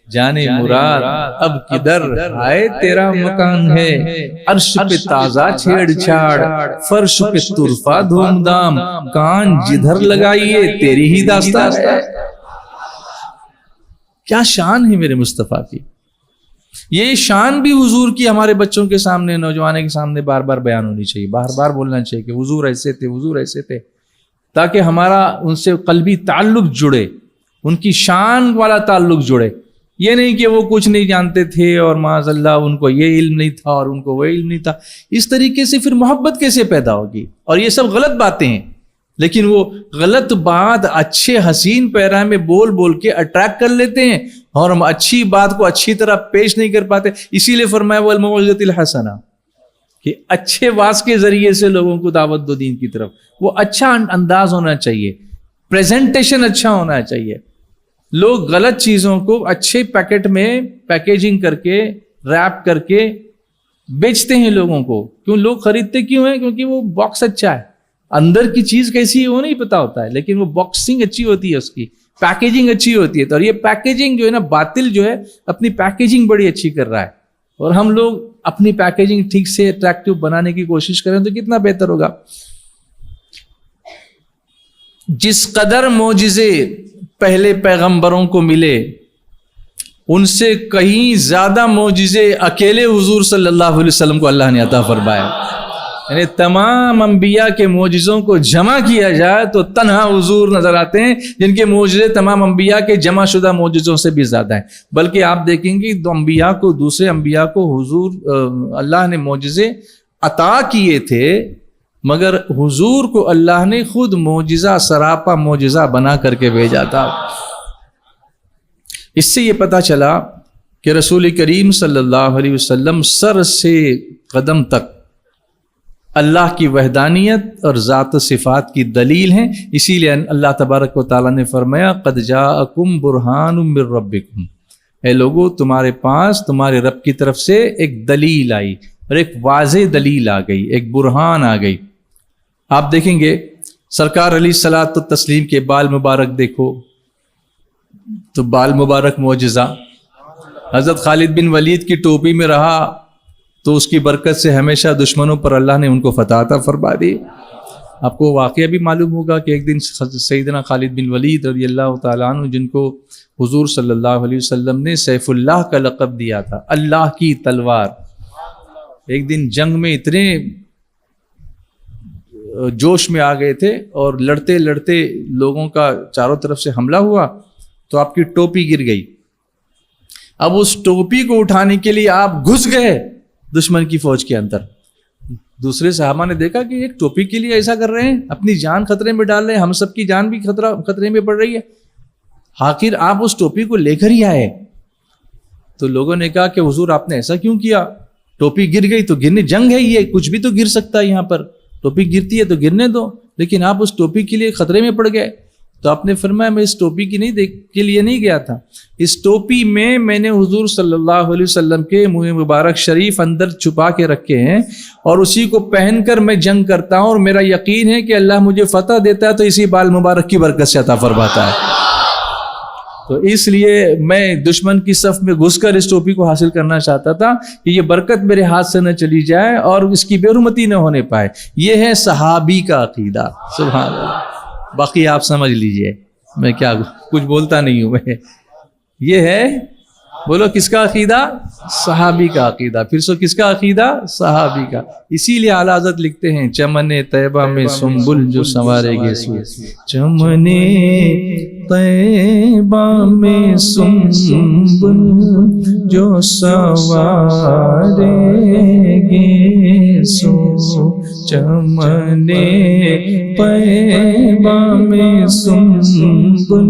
جانے مراد اب کدھر آئے تیرا مکان ہے۔ عرش پہ تازہ چھیڑ چھاڑ، فرش پہ طرفہ دھوم دھام، کان جدھر لگائیے تیری ہی داستان ہے۔ کیا شان ہے میرے مصطفیٰ کی! یہ شان بھی حضور کی ہمارے بچوں کے سامنے، نوجوانوں کے سامنے بار بار بیان ہونی چاہیے، بار بار بولنا چاہیے کہ حضور ایسے تھے، حضور ایسے تھے، تاکہ ہمارا ان سے قلبی تعلق جڑے، ان کی شان والا تعلق جڑے۔ یہ نہیں کہ وہ کچھ نہیں جانتے تھے اور معاذ اللہ ان کو یہ علم نہیں تھا اور ان کو وہ علم نہیں تھا۔ اس طریقے سے پھر محبت کیسے پیدا ہوگی؟ اور یہ سب غلط باتیں ہیں، لیکن وہ غلط بات اچھے حسین پیرا میں بول بول کے اٹریکٹ کر لیتے ہیں، اور ہم اچھی بات کو اچھی طرح پیش نہیں کر پاتے۔ اسی لیے فرمایا والموعظۃ الحسنہ، کہ اچھے واعظ کے ذریعے سے لوگوں کو دعوت دو دین کی طرف۔ وہ اچھا انداز ہونا چاہیے، پریزنٹیشن اچھا ہونا چاہیے۔ لوگ غلط چیزوں کو اچھے پیکٹ میں پیکیجنگ کر کے، ریپ کر کے بیچتے ہیں لوگوں کو۔ کیوں لوگ خریدتے کیوں ہیں؟ کیونکہ وہ باکس اچھا ہے، اندر کی چیز کیسی ہے وہ نہیں پتا ہوتا ہے، لیکن وہ باکسنگ اچھی ہوتی ہے، اس کی پیکیجنگ اچھی ہوتی ہے۔ تو یہ پیکیجنگ جو ہے نا، باطل جو ہے اپنی پیکیجنگ بڑی اچھی کر رہا ہے، اور ہم لوگ اپنی پیکیجنگ ٹھیک سے اٹریکٹیو بنانے کی کوشش کریں تو کتنا بہتر ہوگا۔ جس قدر معجزے پہلے پیغمبروں کو ملے، ان سے کہیں زیادہ معجزے اکیلے حضور صلی اللہ علیہ وسلم کو اللہ نے عطا فرمایا۔ یعنی تمام انبیاء کے معجزوں کو جمع کیا جائے تو تنہا حضور نظر آتے ہیں، جن کے معجزے تمام انبیاء کے جمع شدہ معجزوں سے بھی زیادہ ہیں۔ بلکہ آپ دیکھیں گے دو انبیاء کو، دوسرے انبیاء کو حضور اللہ نے معجزے عطا کیے تھے، مگر حضور کو اللہ نے خود معجزہ سراپا معجزہ بنا کر کے بھیجا تھا۔ اس سے یہ پتہ چلا کہ رسول کریم صلی اللہ علیہ وسلم سر سے قدم تک اللہ کی وحدانیت اور ذات و صفات کی دلیل ہیں۔ اسی لیے اللہ تبارک و تعالیٰ نے فرمایا قد جاءکم برہان من ربکم، اے لوگو تمہارے پاس تمہارے رب کی طرف سے ایک دلیل آئی، اور ایک واضح دلیل آ گئی، ایک برہان آ گئی۔ آپ دیکھیں گے سرکار علیہ الصلاۃ والتسلیم کے بال مبارک دیکھو تو بال مبارک معجزہ۔ حضرت خالد بن ولید کی ٹوپی میں رہا تو اس کی برکت سے ہمیشہ دشمنوں پر اللہ نے ان کو فتح عطا فرما دی۔ آپ کو واقعہ بھی معلوم ہوگا کہ ایک دن سیدنا خالد بن ولید رضی اللہ تعالیٰ عنہ، جن کو حضور صلی اللہ علیہ وسلم نے سیف اللہ کا لقب دیا تھا، اللہ کی تلوار، ایک دن جنگ میں اتنے جوش میں آ گئے تھے اور لڑتے لڑتے لوگوں کا چاروں طرف سے حملہ ہوا تو آپ کی ٹوپی گر گئی۔ اب اس ٹوپی کو اٹھانے کے لیے آپ گھس گئے دشمن کی فوج کے اندر۔ دوسرے صحابہ نے دیکھا کہ ایک ٹوپی کے لیے ایسا کر رہے ہیں، اپنی جان خطرے میں ڈال رہے ہیں، ہم سب کی جان بھی خطرے میں پڑ رہی ہے، آخر آپ اس ٹوپی کو لے کر ہی آئے۔ تو لوگوں نے کہا کہ حضور آپ نے ایسا کیوں کیا؟ ٹوپی گر گئی تو گرنے، جنگ ہے یہ، کچھ بھی تو گر سکتا ہے، یہاں پر ٹوپی گرتی ہے تو گرنے دو، لیکن آپ اس ٹوپی کے لیے خطرے میں پڑ گئے۔ تو آپ نے فرمایا میں اس ٹوپی کے لیے نہیں گیا تھا، اس ٹوپی میں نے حضور صلی اللہ علیہ وسلم کے منہ مبارک شریف اندر چھپا کے رکھے ہیں، اور اسی کو پہن کر میں جنگ کرتا ہوں، اور میرا یقین ہے کہ اللہ مجھے فتح دیتا ہے تو اسی بال مبارک کی برکت سے عطا فرماتا ہے۔ تو اس لیے میں دشمن کی صف میں گھس کر اس ٹوپی کو حاصل کرنا چاہتا تھا کہ یہ برکت میرے ہاتھ سے نہ چلی جائے اور اس کی بے حرمتی نہ ہونے پائے۔ یہ ہے صحابی کا عقیدہ، سبحان اللہ۔ باقی آپ سمجھ لیجئے، میں کیا کچھ بولتا نہیں ہوں میں۔ یہ ہے، بولو کس کا عقیدہ؟ صحابی کا عقیدہ۔ پھر سو کس کا عقیدہ؟ صحابی کا۔ اسی لیے اعلیٰ حضرت لکھتے ہیں چمن طیبہ میں سنبل جو سنوارے گے سو، چمن طیبہ میں سنبل جو سنوارے گے سو، چمن طیبہ میں سنبل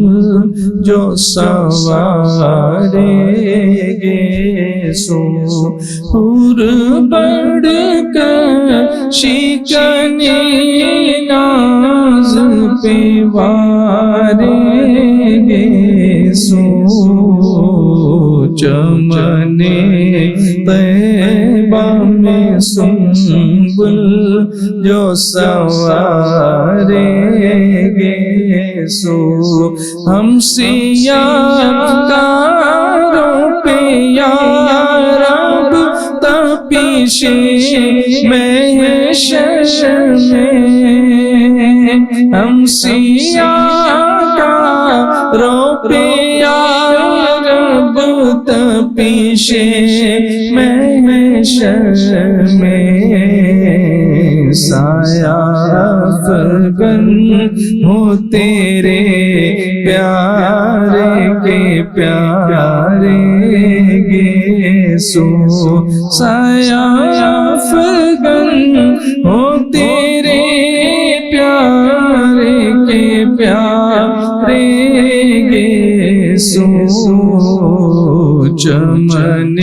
جو سنوارے گے سو، حور بڑھ کر شکن ناز پہ وارے گے سو، چمن طیبہ میں سنبل جو سنوارے گے سو، ہم سیاہ کاروں پہ یا رب تپیش محشر میں، ہم سیاہ کاروں پہ یا رب تپیش محشر میں، سایہ افغن ہو تیرے پیارے کے پیارے گے سو، سایہ افغن ہو تیرے پیارے کے پیارے گے سو، چمن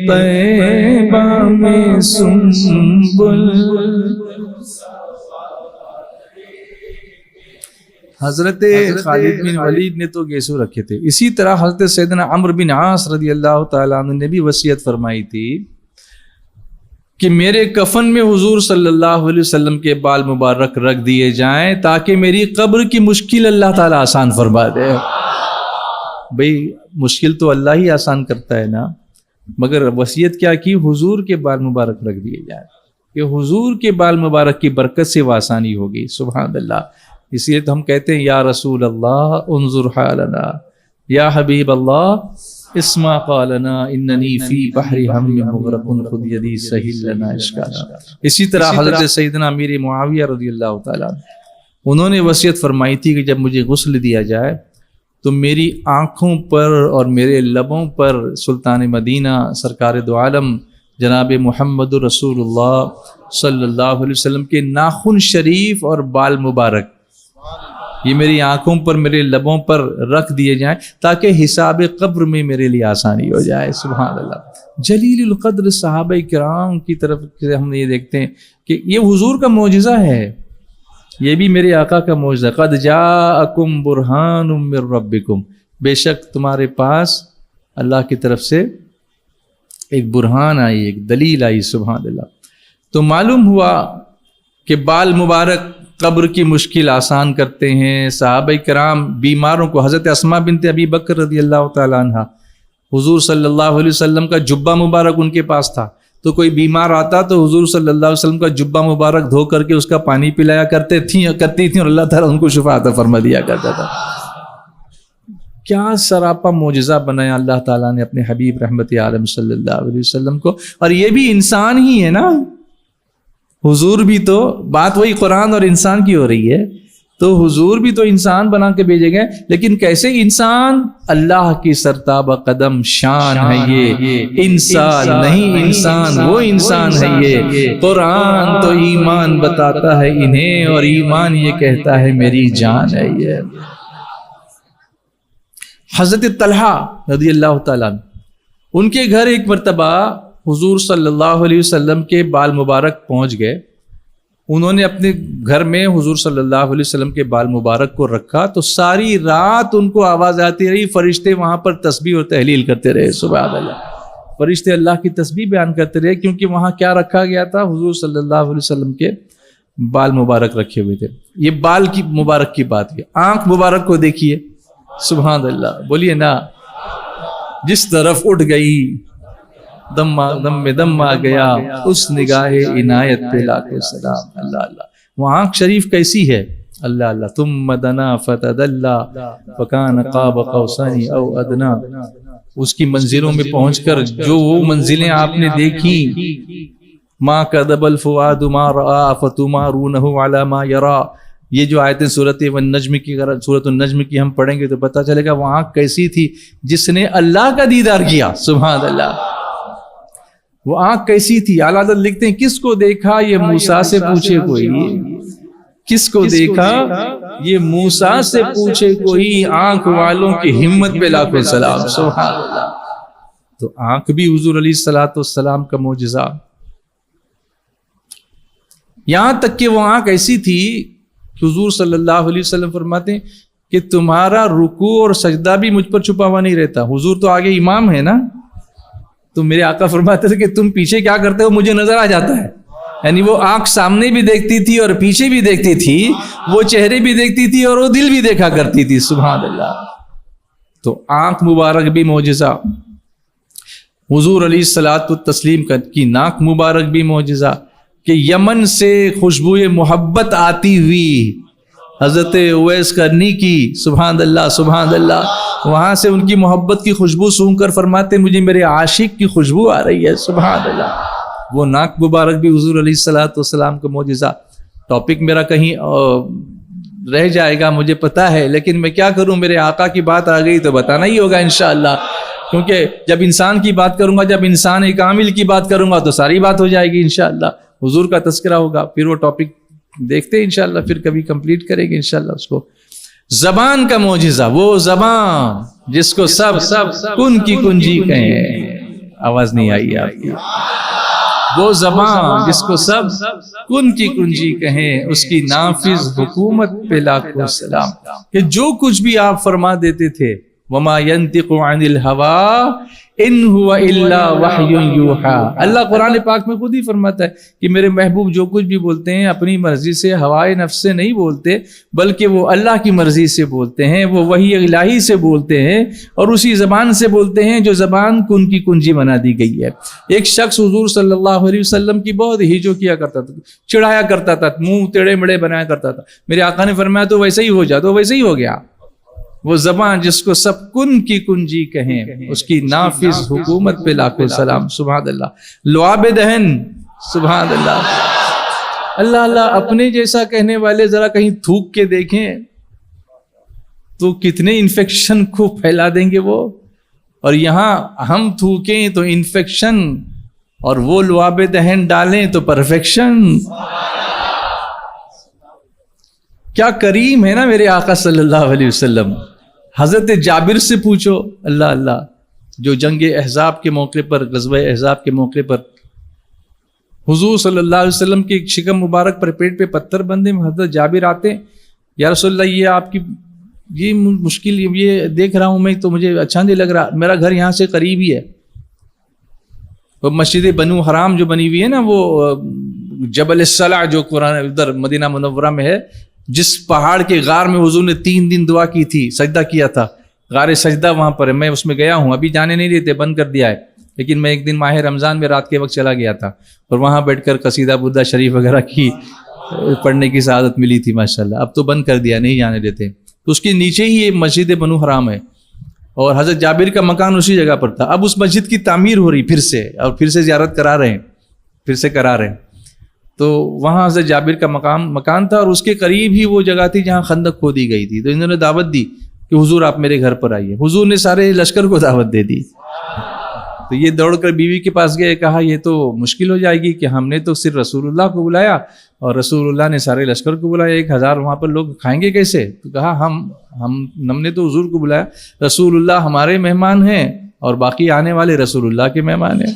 طیبہ میں سنبل۔ حضرت خالد بن ولید نے تو گیسو رکھے تھے۔ اسی طرح حضرت سیدنا عمرو بن عاص رضی اللہ تعالیٰ عنہ نے بھی وصیت فرمائی تھی کہ میرے کفن میں حضور صلی اللہ علیہ وسلم کے بال مبارک رکھ دیے جائیں تاکہ میری قبر کی مشکل اللہ تعالیٰ آسان فرما دے۔ بھئی مشکل تو اللہ ہی آسان کرتا ہے نا، مگر وصیت کیا کی؟ حضور کے بال مبارک رکھ دیے جائیں کہ حضور کے بال مبارک کی برکت سے وہ آسانی ہوگی۔ سبحان اللہ۔ اس لیے تو ہم کہتے ہیں یا رسول اللہ انظر حالنا، یا حبیب اللہ اسمع قالنا، اننی فی بحر ہم مغرق خذ یدی سہل لنا اشکالا۔ اسی طرح حضرت سیدنا امیر معاویہ رضی اللہ تعالیٰ انہوں نے وصیت فرمائی تھی کہ جب مجھے غسل دیا جائے تو میری آنکھوں پر اور میرے لبوں پر سلطان مدینہ سرکار دو عالم جناب محمد رسول اللہ صلی اللہ علیہ وسلم کے ناخن شریف اور بال مبارک یہ میری آنکھوں پر میرے لبوں پر رکھ دیے جائیں تاکہ حساب قبر میں میرے لیے آسانی ہو جائے۔ سبحان اللہ۔ جلیل القدر صحابہ کرام کی طرف سے ہم یہ دیکھتے ہیں کہ یہ حضور کا معجزہ ہے، یہ بھی میرے آقا کا معجزہ۔ قد جاءکم برہان من ربکم، بے شک تمہارے پاس اللہ کی طرف سے ایک برہان آئی، ایک دلیل آئی۔ سبحان اللہ۔ تو معلوم ہوا کہ بال مبارک قبر کی مشکل آسان کرتے ہیں۔ صحابہ کرام بیماروں کو، حضرت اسماء بنت ابی بکر رضی اللہ تعالیٰ عنہ، حضور صلی اللہ علیہ وسلم کا جبہ مبارک ان کے پاس تھا، تو کوئی بیمار آتا تو حضور صلی اللہ علیہ وسلم کا جبہ مبارک دھو کر کے اس کا پانی پلایا کرتی تھیں اور اللہ تعالیٰ ان کو شفا عطا فرما دیا کرتا تھا۔ کیا سراپا معجزہ بنایا اللہ تعالیٰ نے اپنے حبیب رحمت عالم صلی اللہ علیہ وسلم کو، اور یہ بھی انسان ہی ہے نا، حضور بھی تو، بات وہی قرآن اور انسان کی ہو رہی ہے، تو حضور بھی تو انسان بنا کے بھیجے گئے، لیکن کیسے انسان؟ اللہ کی سرتابہ قدم شان ہے یہ، انسان نہیں انسان وہ انسان ہے یہ، قرآن تو ایمان بتاتا ہے انہیں اور ایمان یہ کہتا ہے میری جان ہے یہ۔ حضرت طلحہ رضی اللہ تعالیٰ ان کے گھر ایک مرتبہ حضور صلی اللہ علیہ وسلم کے بال مبارک پہنچ گئے، انہوں نے اپنے گھر میں حضور صلی اللہ علیہ وسلم کے بال مبارک کو رکھا تو ساری رات ان کو آواز آتی رہی، فرشتے وہاں پر تسبیح اور تحلیل کرتے رہے، سبحان اللہ، فرشتے اللہ کی تسبیح بیان کرتے رہے، کیونکہ وہاں کیا رکھا گیا تھا؟ حضور صلی اللہ علیہ وسلم کے بال مبارک رکھے ہوئے تھے۔ یہ بال کی مبارک کی بات ہے، آنکھ مبارک کو دیکھیے، سبحان اللہ، بولیے نا، جس طرف اٹھ گئی دم میں دم آ گیا، اس نگاہ عنایت پہ لاکھوں سلام، اللہ اللہ۔ وہ آنکھ شریف کیسی ہے؟ اللہ اللہ، ثم دنا فتدلی فکان قاب قوسین او ادنا، اس کی منزلوں میں پہنچ کر جو وہ منزلیں آپ نے دیکھی، ما کذب الفؤاد ما رأى فتمارونه على ما يرى، یہ جو آیتیں سورۃ النجم کی، اگر سورۃ النجم کی ہم پڑھیں گے تو پتہ چلے گا وہ آنکھ کیسی تھی جس نے اللہ کا دیدار کیا، سبحان اللہ۔ وہ آنکھ کیسی تھی؟ اعلیٰ حضرت لکھتے ہیں کس کو دیکھا یہ موسیٰ سے پوچھے کوئی، کس کو دیکھا یہ موسیٰ سے پوچھے کوئی، آنکھ والوں کی ہمت پہ لاکھوں سلام، سبحان اللہ۔ تو آنکھ بھی حضور علیہ الصلوۃ والسلام کا معجزہ، یہاں تک کہ وہ آنکھ ایسی تھی کہ حضور صلی اللہ علیہ وسلم فرماتے ہیں کہ تمہارا رکوع اور سجدہ بھی مجھ پر چھپا ہوا نہیں رہتا۔ حضور تو آگے امام ہے نا، تو میرے آقا فرماتے تھے کہ تم پیچھے کیا کرتے ہو مجھے نظر آ جاتا ہے، یعنی وہ آنکھ سامنے بھی دیکھتی تھی اور پیچھے بھی دیکھتی تھی، وہ چہرے بھی دیکھتی تھی اور وہ دل بھی دیکھا کرتی تھی، سبحان اللہ۔ تو آنکھ مبارک بھی معجزہ، حضور علیہ الصلوۃ والتسلیم کی ناک مبارک بھی معجزہ، کہ یمن سے خوشبوئے محبت آتی ہوئی حضرت اویس کرنی کی، سبحان اللہ سبحان اللہ، وہاں سے ان کی محبت کی خوشبو سونگ کر فرماتے مجھے میرے عاشق کی خوشبو آ رہی ہے، سبحان اللہ۔ وہ ناک مبارک بھی حضور علیہ الصلوۃ والسلام کا معجزہ۔ ٹاپک میرا کہیں رہ جائے گا مجھے پتا ہے، لیکن میں کیا کروں، میرے آقا کی بات آ گئی تو بتانا ہی ہوگا انشاءاللہ، کیونکہ جب انسان کی بات کروں گا، جب انسان کامل کی بات کروں گا تو ساری بات ہو جائے گی انشاءاللہ، حضور کا تذکرہ ہوگا، پھر وہ ٹاپک دیکھتے ہیں انشاءاللہ، پھر کبھی کمپلیٹ کریں گے انشاءاللہ اس کو۔ زبان کا معجزہ، وہ زبان جس کو سب کن کی کنجی کہیں، آواز نہیں آئی آپ کی، وہ زبان جس کو سب کن کی کنجی کہیں، اس کی نافذ حکومت پہ لاکھوں سلام، کہ جو کچھ بھی آپ فرما دیتے تھے، وما ينطق عن الهوى ان هو الا وحی یوحی، اللہ قرآن پاک میں خود ہی فرماتا ہے کہ میرے محبوب جو کچھ بھی بولتے ہیں اپنی مرضی سے، ہوائے نفس سے نہیں بولتے، بلکہ وہ اللہ کی مرضی سے بولتے ہیں، وہ وحی الہی سے بولتے ہیں، اور اسی زبان سے بولتے ہیں جو زبان کن کی کنجی بنا دی گئی ہے۔ ایک شخص حضور صلی اللہ علیہ وسلم کی بہت ہیجو کیا کرتا تھا، چڑھایا کرتا تھا، منہ ٹیڑے مڑے بنایا کرتا تھا، میرے آقا نے فرمایا تو ویسے ہی ہو جا، تو ویسے ہی ہو گیا۔ وہ زبان جس کو سب کن کی کنجی کہیں، اس کی نافذ حکومت پہ لاکھوں سلام، سبحان اللہ۔ لعاب دہن، سبحان اللہ، اللہ اللہ، اپنے جیسا کہنے والے ذرا کہیں تھوک کے دیکھیں تو کتنے انفیکشن کو پھیلا دیں گے وہ، اور یہاں ہم تھوکیں تو انفیکشن، اور وہ لعاب دہن ڈالیں تو پرفیکشن۔ کیا کریم ہے نا میرے آقا صلی اللہ علیہ وسلم۔ حضرت جابر سے پوچھو، اللہ اللہ، جو جنگ احزاب کے موقع پر، غزوہ احزاب کے موقع پر حضور صلی اللہ علیہ وسلم کی شکم مبارک پر پیٹ پہ پتھر بندے میں حضرت جابر آتے ہیں، یا رسول اللہ یہ آپ کی یہ مشکل، یہ دیکھ رہا ہوں میں تو مجھے اچھا نہیں لگ رہا، میرا گھر یہاں سے قریب ہی ہے، وہ مسجد بنو حرام جو بنی ہوئی ہے نا، وہ جبل الصلع جو قرآن ادھر مدینہ منورہ میں ہے، جس پہاڑ کے غار میں حضور نے 3 دن دعا کی تھی، سجدہ کیا تھا، غار سجدہ وہاں پر ہے، میں اس میں گیا ہوں، ابھی جانے نہیں دیتے، بند کر دیا ہے، لیکن میں ایک دن ماہ رمضان میں رات کے وقت چلا گیا تھا، اور وہاں بیٹھ کر قصیدہ بدہ شریف وغیرہ کی پڑھنے کی سعادت ملی تھی ماشاءاللہ، اب تو بند کر دیا، نہیں جانے دیتے۔ تو اس کے نیچے ہی یہ مسجد بنو حرام ہے، اور حضرت جابر کا مکان اسی جگہ پر تھا۔ اب اس مسجد کی تعمیر ہو رہی پھر سے، اور پھر سے زیارت کرا رہے ہیں، پھر سے کرا رہے ہیں، تو وہاں حضرت جابر کا مکان تھا، اور اس کے قریب ہی وہ جگہ تھی جہاں خندق کھودی گئی تھی، تو انہوں نے دعوت دی کہ حضور آپ میرے گھر پر آئیے، حضور نے سارے لشکر کو دعوت دے دی، تو یہ دوڑ کر بیوی کے پاس گئے، کہا یہ تو مشکل ہو جائے گی کہ ہم نے تو صرف رسول اللہ کو بلایا اور رسول اللہ نے سارے لشکر کو بلایا، 1000 وہاں پر لوگ کھائیں گے کیسے؟ تو کہا ہم نے تو حضور کو بلایا، رسول اللہ ہمارے مہمان ہیں اور باقی آنے والے رسول اللہ کے مہمان ہیں،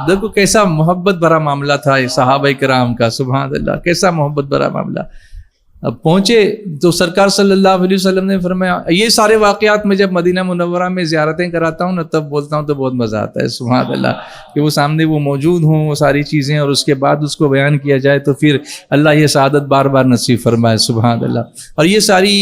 دیکھو کیسا محبت بھرا معاملہ تھا یہ صحابہ کرام کا، سبحان اللہ، کیسا محبت بھرا معاملہ. اب پہنچے تو سرکار صلی اللہ علیہ وسلم نے فرمایا، یہ سارے واقعات میں جب مدینہ منورہ میں زیارتیں کراتا ہوں نا تب بولتا ہوں تو بہت مزہ آتا ہے، سبحان اللہ، کہ وہ سامنے وہ موجود ہوں وہ ساری چیزیں، اور اس کے بعد اس کو بیان کیا جائے تو پھر اللہ یہ سعادت بار بار نصیب فرمائے، سبحان اللہ. اور یہ ساری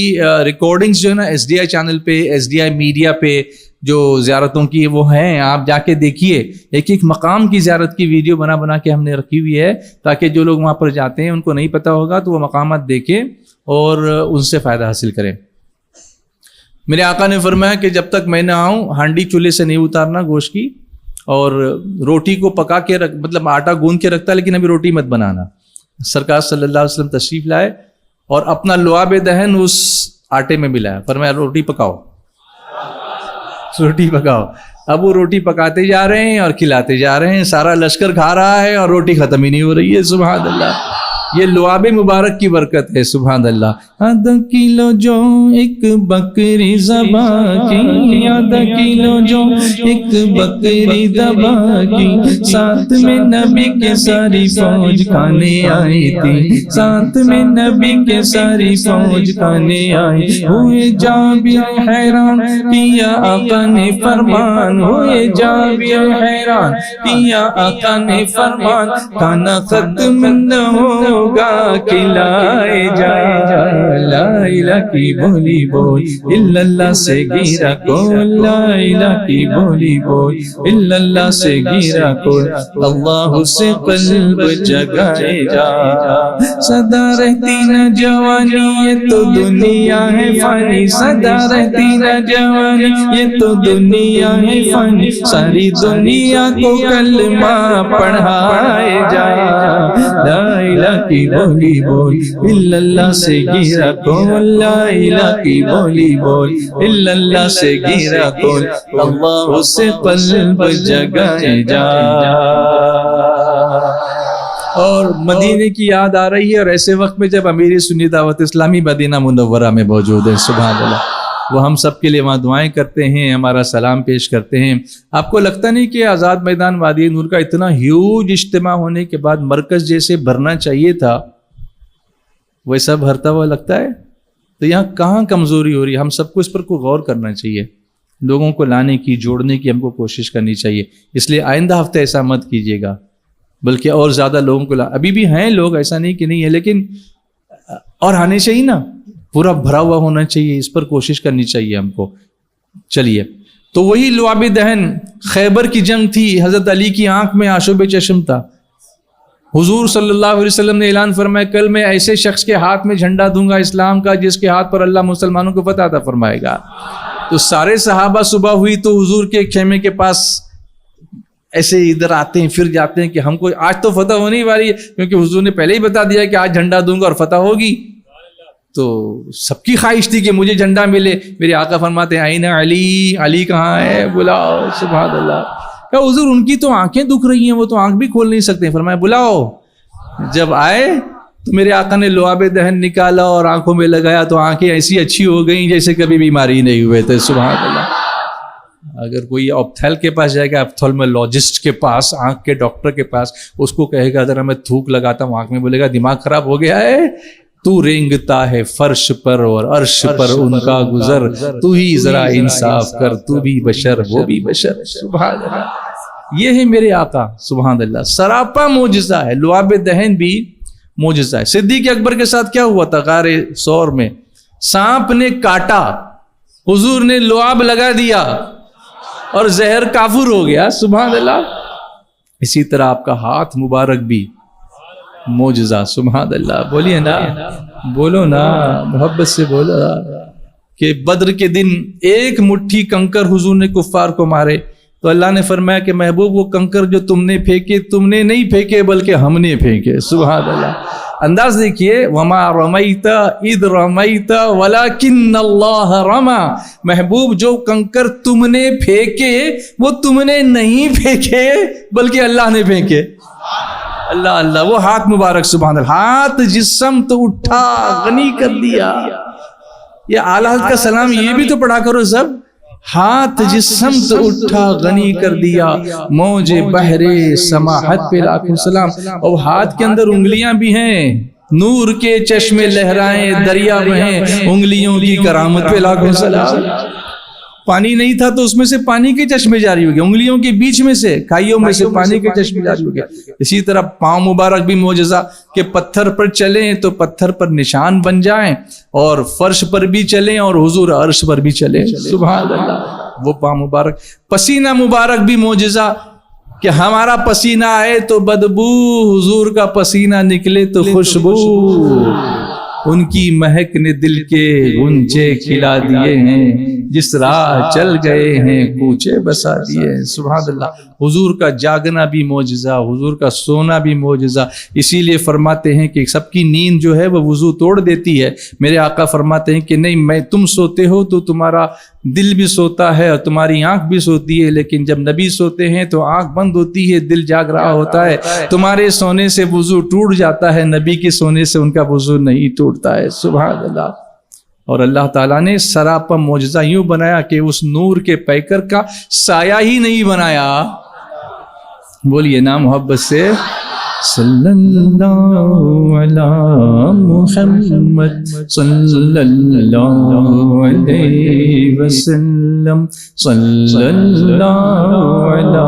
ریکارڈنگز جو ہے نا SDI چینل پہ، SDI میڈیا پہ جو زیارتوں کی وہ ہیں، آپ جا کے دیکھیے، ایک ایک مقام کی زیارت کی ویڈیو بنا بنا کے ہم نے رکھی ہوئی ہے، تاکہ جو لوگ وہاں پر جاتے ہیں ان کو نہیں پتہ ہوگا تو وہ مقامات دیکھیں اور ان سے فائدہ حاصل کریں. میرے آقا نے فرمایا کہ جب تک میں نہ آؤں ہانڈی چولہے سے نہیں اتارنا گوشت کی، اور روٹی کو پکا کے مطلب آٹا گوندھ کے رکھتا لیکن ابھی روٹی مت بنانا. سرکار صلی اللہ علیہ وسلم تشریف لائے اور اپنا لعاب دہن اس آٹے میں ملایا، فرمایا روٹی پکاؤ، روٹی پکاؤ. اب وہ روٹی پکاتے جا رہے ہیں اور کھلاتے جا رہے ہیں، سارا لشکر کھا رہا ہے اور روٹی ختم ہی نہیں ہو رہی ہے، سبحان اللہ. یہ لعاب مبارک کی برکت ہے، سبحان اللہ. آدھا کلو جو ایک بکری ذبح کی، آدھا کلو جو ایک بکری ذبح کی، ساتھ میں نبی کے ساری فوج کھانے آئی تھی، ساتھ میں نبی کے ساری فوج کھانے آئی. ہوئے جابر حیران کیا آقا نے فرمان، ہوئے جابر حیران کیا آقا نے فرمان، کھانا ختم نہ ہوگا کھلائے جا. لا الہ کی بولی بول الا اللہ سے گیرا کول، لا الہ کی بولی بول الا اللہ سے گیرا کول، اللہ سے قلب جگائے جا. سدا رہتی نہ جوانی یہ تو دنیا ہے فانی، سدا رہتی نہ جوانی یہ تو دنیا ہے فانی، ساری دنیا کو کلمہ پڑھائے جا. لا الہ کی بولی بول الا اللہ سے گیرا کول، لا الہ کی بولی بول الا اللہ سے گیرا کول، اللہ سے قلب جگائے جا. اور مدینے کی یاد آ رہی ہے، اور ایسے وقت میں جب امیر سنی دعوت اسلامی مدینہ منورہ میں موجود ہے، سبحان اللہ، وہ ہم سب کے لیے وہاں دعائیں کرتے ہیں، ہمارا سلام پیش کرتے ہیں. آپ کو لگتا نہیں کہ آزاد میدان وادی نور کا اتنا ہیوج اجتماع ہونے کے بعد مرکز جیسے بھرنا چاہیے تھا ویسا بھرتا ہوا لگتا ہے؟ تو یہاں کہاں کمزوری ہو رہی ہے؟ ہم سب کو اس پر کوئی غور کرنا چاہیے، لوگوں کو لانے کی، جوڑنے کی ہم کو کوشش کرنی چاہیے. اس لیے آئندہ ہفتے ایسا مت کیجیے گا، بلکہ اور زیادہ لوگوں کو ابھی بھی ہیں لوگ، ایسا نہیں کہ نہیں ہے، لیکن اور آنے چاہیے نا، پورا بھرا ہوا ہونا چاہیے، اس پر کوشش کرنی چاہیے ہم کو. چلیے، تو وہی لعاب دہن خیبر کی جنگ تھی، حضرت علی کی آنکھ میں آشوب چشم تھا. حضور صلی اللہ علیہ وسلم نے اعلان فرمایا کل میں ایسے شخص کے ہاتھ میں جھنڈا دوں گا اسلام کا جس کے ہاتھ پر اللہ مسلمانوں کو فتح عطا فرمائے گا. تو سارے صحابہ صبح ہوئی تو حضور کے خیمے کے پاس ایسے ادھر آتے ہیں پھر جاتے ہیں کہ ہم کو آج تو فتح ہونے والی ہے، کیونکہ حضور نے پہلے ہی بتا دیا کہ آج جھنڈا دوں گا اور فتح ہوگی. تو سب کی خواہش تھی کہ مجھے جھنڈا ملے. میرے آقا فرماتے ہیں آئینہ علی، علی کہاں ہے؟ بلاؤ. سبحان اللہ. کہ حضور ان کی تو آنکھیں دکھ رہی ہیں، وہ تو آنکھ بھی کھول نہیں سکتے. فرمایا بلاؤ. جب آئے تو میرے آقا نے لعاب دہن نکالا اور آنکھوں میں لگایا تو آنکھیں ایسی اچھی ہو گئیں جیسے کبھی بیماری نہیں ہوئے تھے. سبحان اللہ. اگر کوئی آپتھل کے پاس جائے گا، آپتھلمولوجسٹ کے پاس، آنکھ کے ڈاکٹر کے پاس، اس کو کہے گا ذرا میں تھوک لگاتا ہوں آنکھ میں، بولے گا دماغ خراب ہو گیا ہے، تو رینگتا ہے فرش پر اور عرش پر ان کا گزر، تو ہی ذرا انصاف کر، تو بھی بشر وہ بھی بشر. سبحان اللہ. یہ ہے میرے آقا، سبحان اللہ. سراپا معجزہ ہے، لعاب دہن بھی معجزہ ہے. صدیق اکبر کے ساتھ کیا ہوا تھا؟ غار ثور میں سانپ نے کاٹا، حضور نے لعاب لگا دیا اور زہر کافور ہو گیا. سبحان اللہ. اسی طرح آپ کا ہاتھ مبارک بھی معجزہ. سبحان اللہ. بولیے نا، بولو نا، محبت سے بولو کہ بدر کے دن ایک مٹھی کنکر حضور نے کفار کو مارے تو اللہ نے فرمایا کہ محبوب وہ کنکر جو تم نے پھینکے، تم نے نہیں پھینکے بلکہ ہم نے پھینکے. سبحان اللہ. انداز دیکھیے، وما رمیت اذ رمیت ولکن اللہ رما. محبوب جو کنکر تم نے پھینکے وہ تم نے نہیں پھینکے بلکہ اللہ نے پھینکے. اللہ اللہ. وہ ہاتھ مبارک، سبحان اللہ. ہاتھ جسم تو اٹھا غنی کر دیا. یہ اعلیٰ کا سلام یہ بھی تو پڑھا کرو سب. ہاتھ جس سمت اٹھا غنی کر دیا موج بحر سماحت پہ لاکھوں سلام. اور ہاتھ کے اندر انگلیاں بھی ہیں، نور کے چشمے لہرائیں دریا بہیں، انگلیوں کی کرامت پہ لاکھوں سلام. پانی نہیں تھا تو اس میں سے پانی کے چشمے جاری ہو گئے، انگلیوں کے بیچ میں سے کھائیوں میں سے پانی کے چشمے جاری ہو گئے. اسی طرح پاؤں مبارک بھی معجزہ کہ پتھر پر چلیں تو پتھر پر نشان بن جائیں، اور فرش پر بھی چلیں اور حضور عرش پر بھی چلیں. سبحان اللہ. وہ پاؤں مبارک. پسینہ مبارک بھی معجزہ کہ ہمارا پسینہ آئے تو بدبو، حضور کا پسینہ نکلے تو خوشبو. ان کی مہک نے دل کے غنچے کھلا دیے ہیں، جس راہ چل گئے ہیں کوچے بسا دیے ہیں. سبحان اللہ. حضور کا جاگنا بھی معجزہ، حضور کا سونا بھی معجزہ. اسی لیے فرماتے ہیں کہ سب کی نیند جو ہے وہ وضو توڑ دیتی ہے. میرے آقا فرماتے ہیں کہ نہیں، تم سوتے ہو تو تمہارا دل بھی سوتا ہے اور تمہاری آنکھ بھی سوتی ہے، لیکن جب نبی سوتے ہیں تو آنکھ بند ہوتی ہے، دل جاگ رہا ہوتا ہے. تمہارے سونے سے وضو ٹوٹ جاتا ہے، نبی کے سونے سے ان کا وضو نہیں ٹوٹتا ہے. سبحان اللہ. اور اللہ تعالیٰ نے سراپا معجزہ یوں بنایا کہ اس نور کے پیکر کا سایہ ہی نہیں بنایا. بولیے نا محبت سے صلی اللہ علی محمد صلی اللہ علیہ وسلم صلی اللہ علی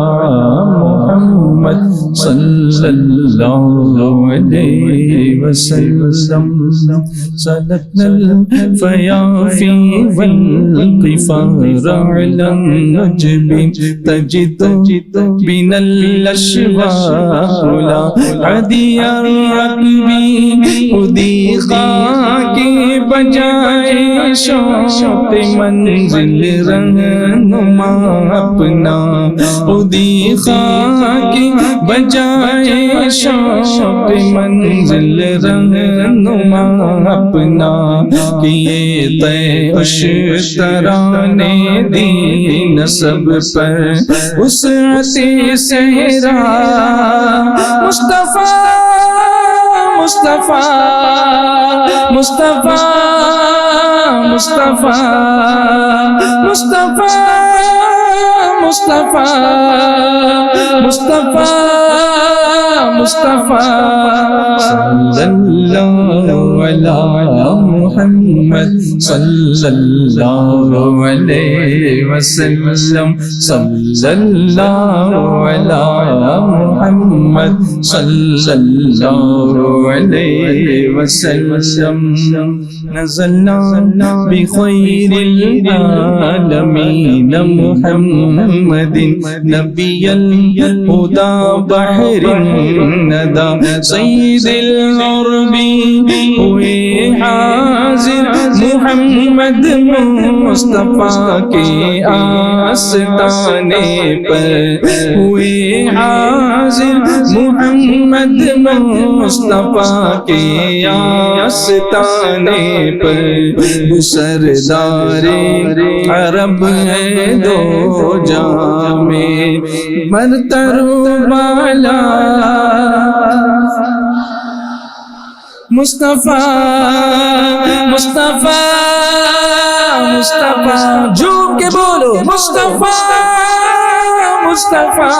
محمد صلی اللہ علیہ وسلم. سلكنا الفيافي والقفار على النجب تجد بنا الأشواق لا عدي الركب أديقا کے بجائے شوق منزل رہنما اپنا. ادیقا کے بجائے شوق منزل رہنما اپنا. کیے طے اشترانے دین سب پر وسعت صحرا. مصطفیٰ مصطفیٰ مصطفیٰ مصطفیٰ مصطفیٰ مصطفیٰ مصطفیٰ مصطفیٰ صلی اللہ علی محمد صلی اللہ علیہ وسلم صلی اللہ علی محمد صلی اللہ علیہ وسلم. نزلنا بخیر العالمین محمد نبی الہدى بحر الندى سید العرب ہوئے حاضر محمد مصطفیٰ کے آستانے پر. ہوئے حاضر محمد مصطفیٰ کے آستانے پر. سردار عرب ہے دو جہاں میں برتر بالا. مصطفیٰ مصطفیٰ مصطفیٰ جھوم کے بولو. مصطفیٰ مصطفیٰ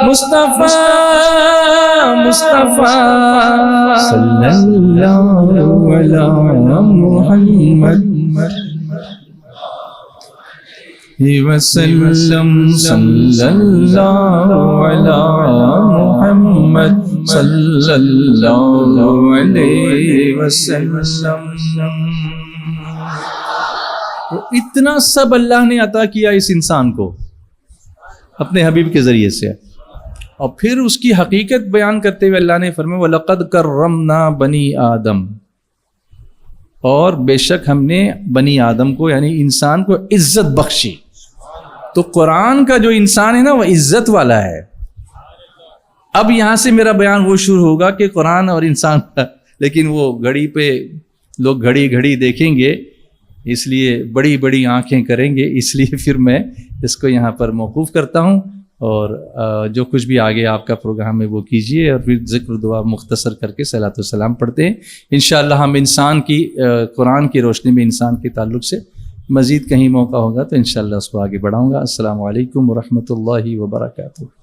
مصطفیٰ مصطفیٰ صلی اللہ علی محمد وسلم صلی اللہ علی محمد صلی اللہ علیہ وسلم. اتنا سب اللہ نے عطا کیا اس انسان کو اپنے حبیب کے ذریعے سے. اور پھر اس کی حقیقت بیان کرتے ہوئے اللہ نے فرمایا وَلَقَدْ كَرَّمْنَا بَنِي آدم. اور بے شک ہم نے بنی آدم کو یعنی انسان کو عزت بخشی. تو قرآن کا جو انسان ہے نا وہ عزت والا ہے. اب یہاں سے میرا بیان وہ شروع ہوگا کہ قرآن اور انسان کا، لیکن وہ گھڑی پہ لوگ گھڑی گھڑی دیکھیں گے، اس لیے بڑی بڑی آنکھیں کریں گے، اس لیے پھر میں اس کو یہاں پر موقوف کرتا ہوں. اور جو کچھ بھی آگے آپ کا پروگرام ہے وہ کیجئے، اور پھر ذکر دعا مختصر کر کے صلاۃ والسلام پڑھتے ہیں. انشاءاللہ ہم انسان کی قرآن کی روشنی میں انسان کے تعلق سے مزید کہیں موقع ہوگا تو انشاءاللہ اس کو آگے بڑھاؤں گا۔ السلام علیکم ورحمۃ اللہ وبرکاتہ۔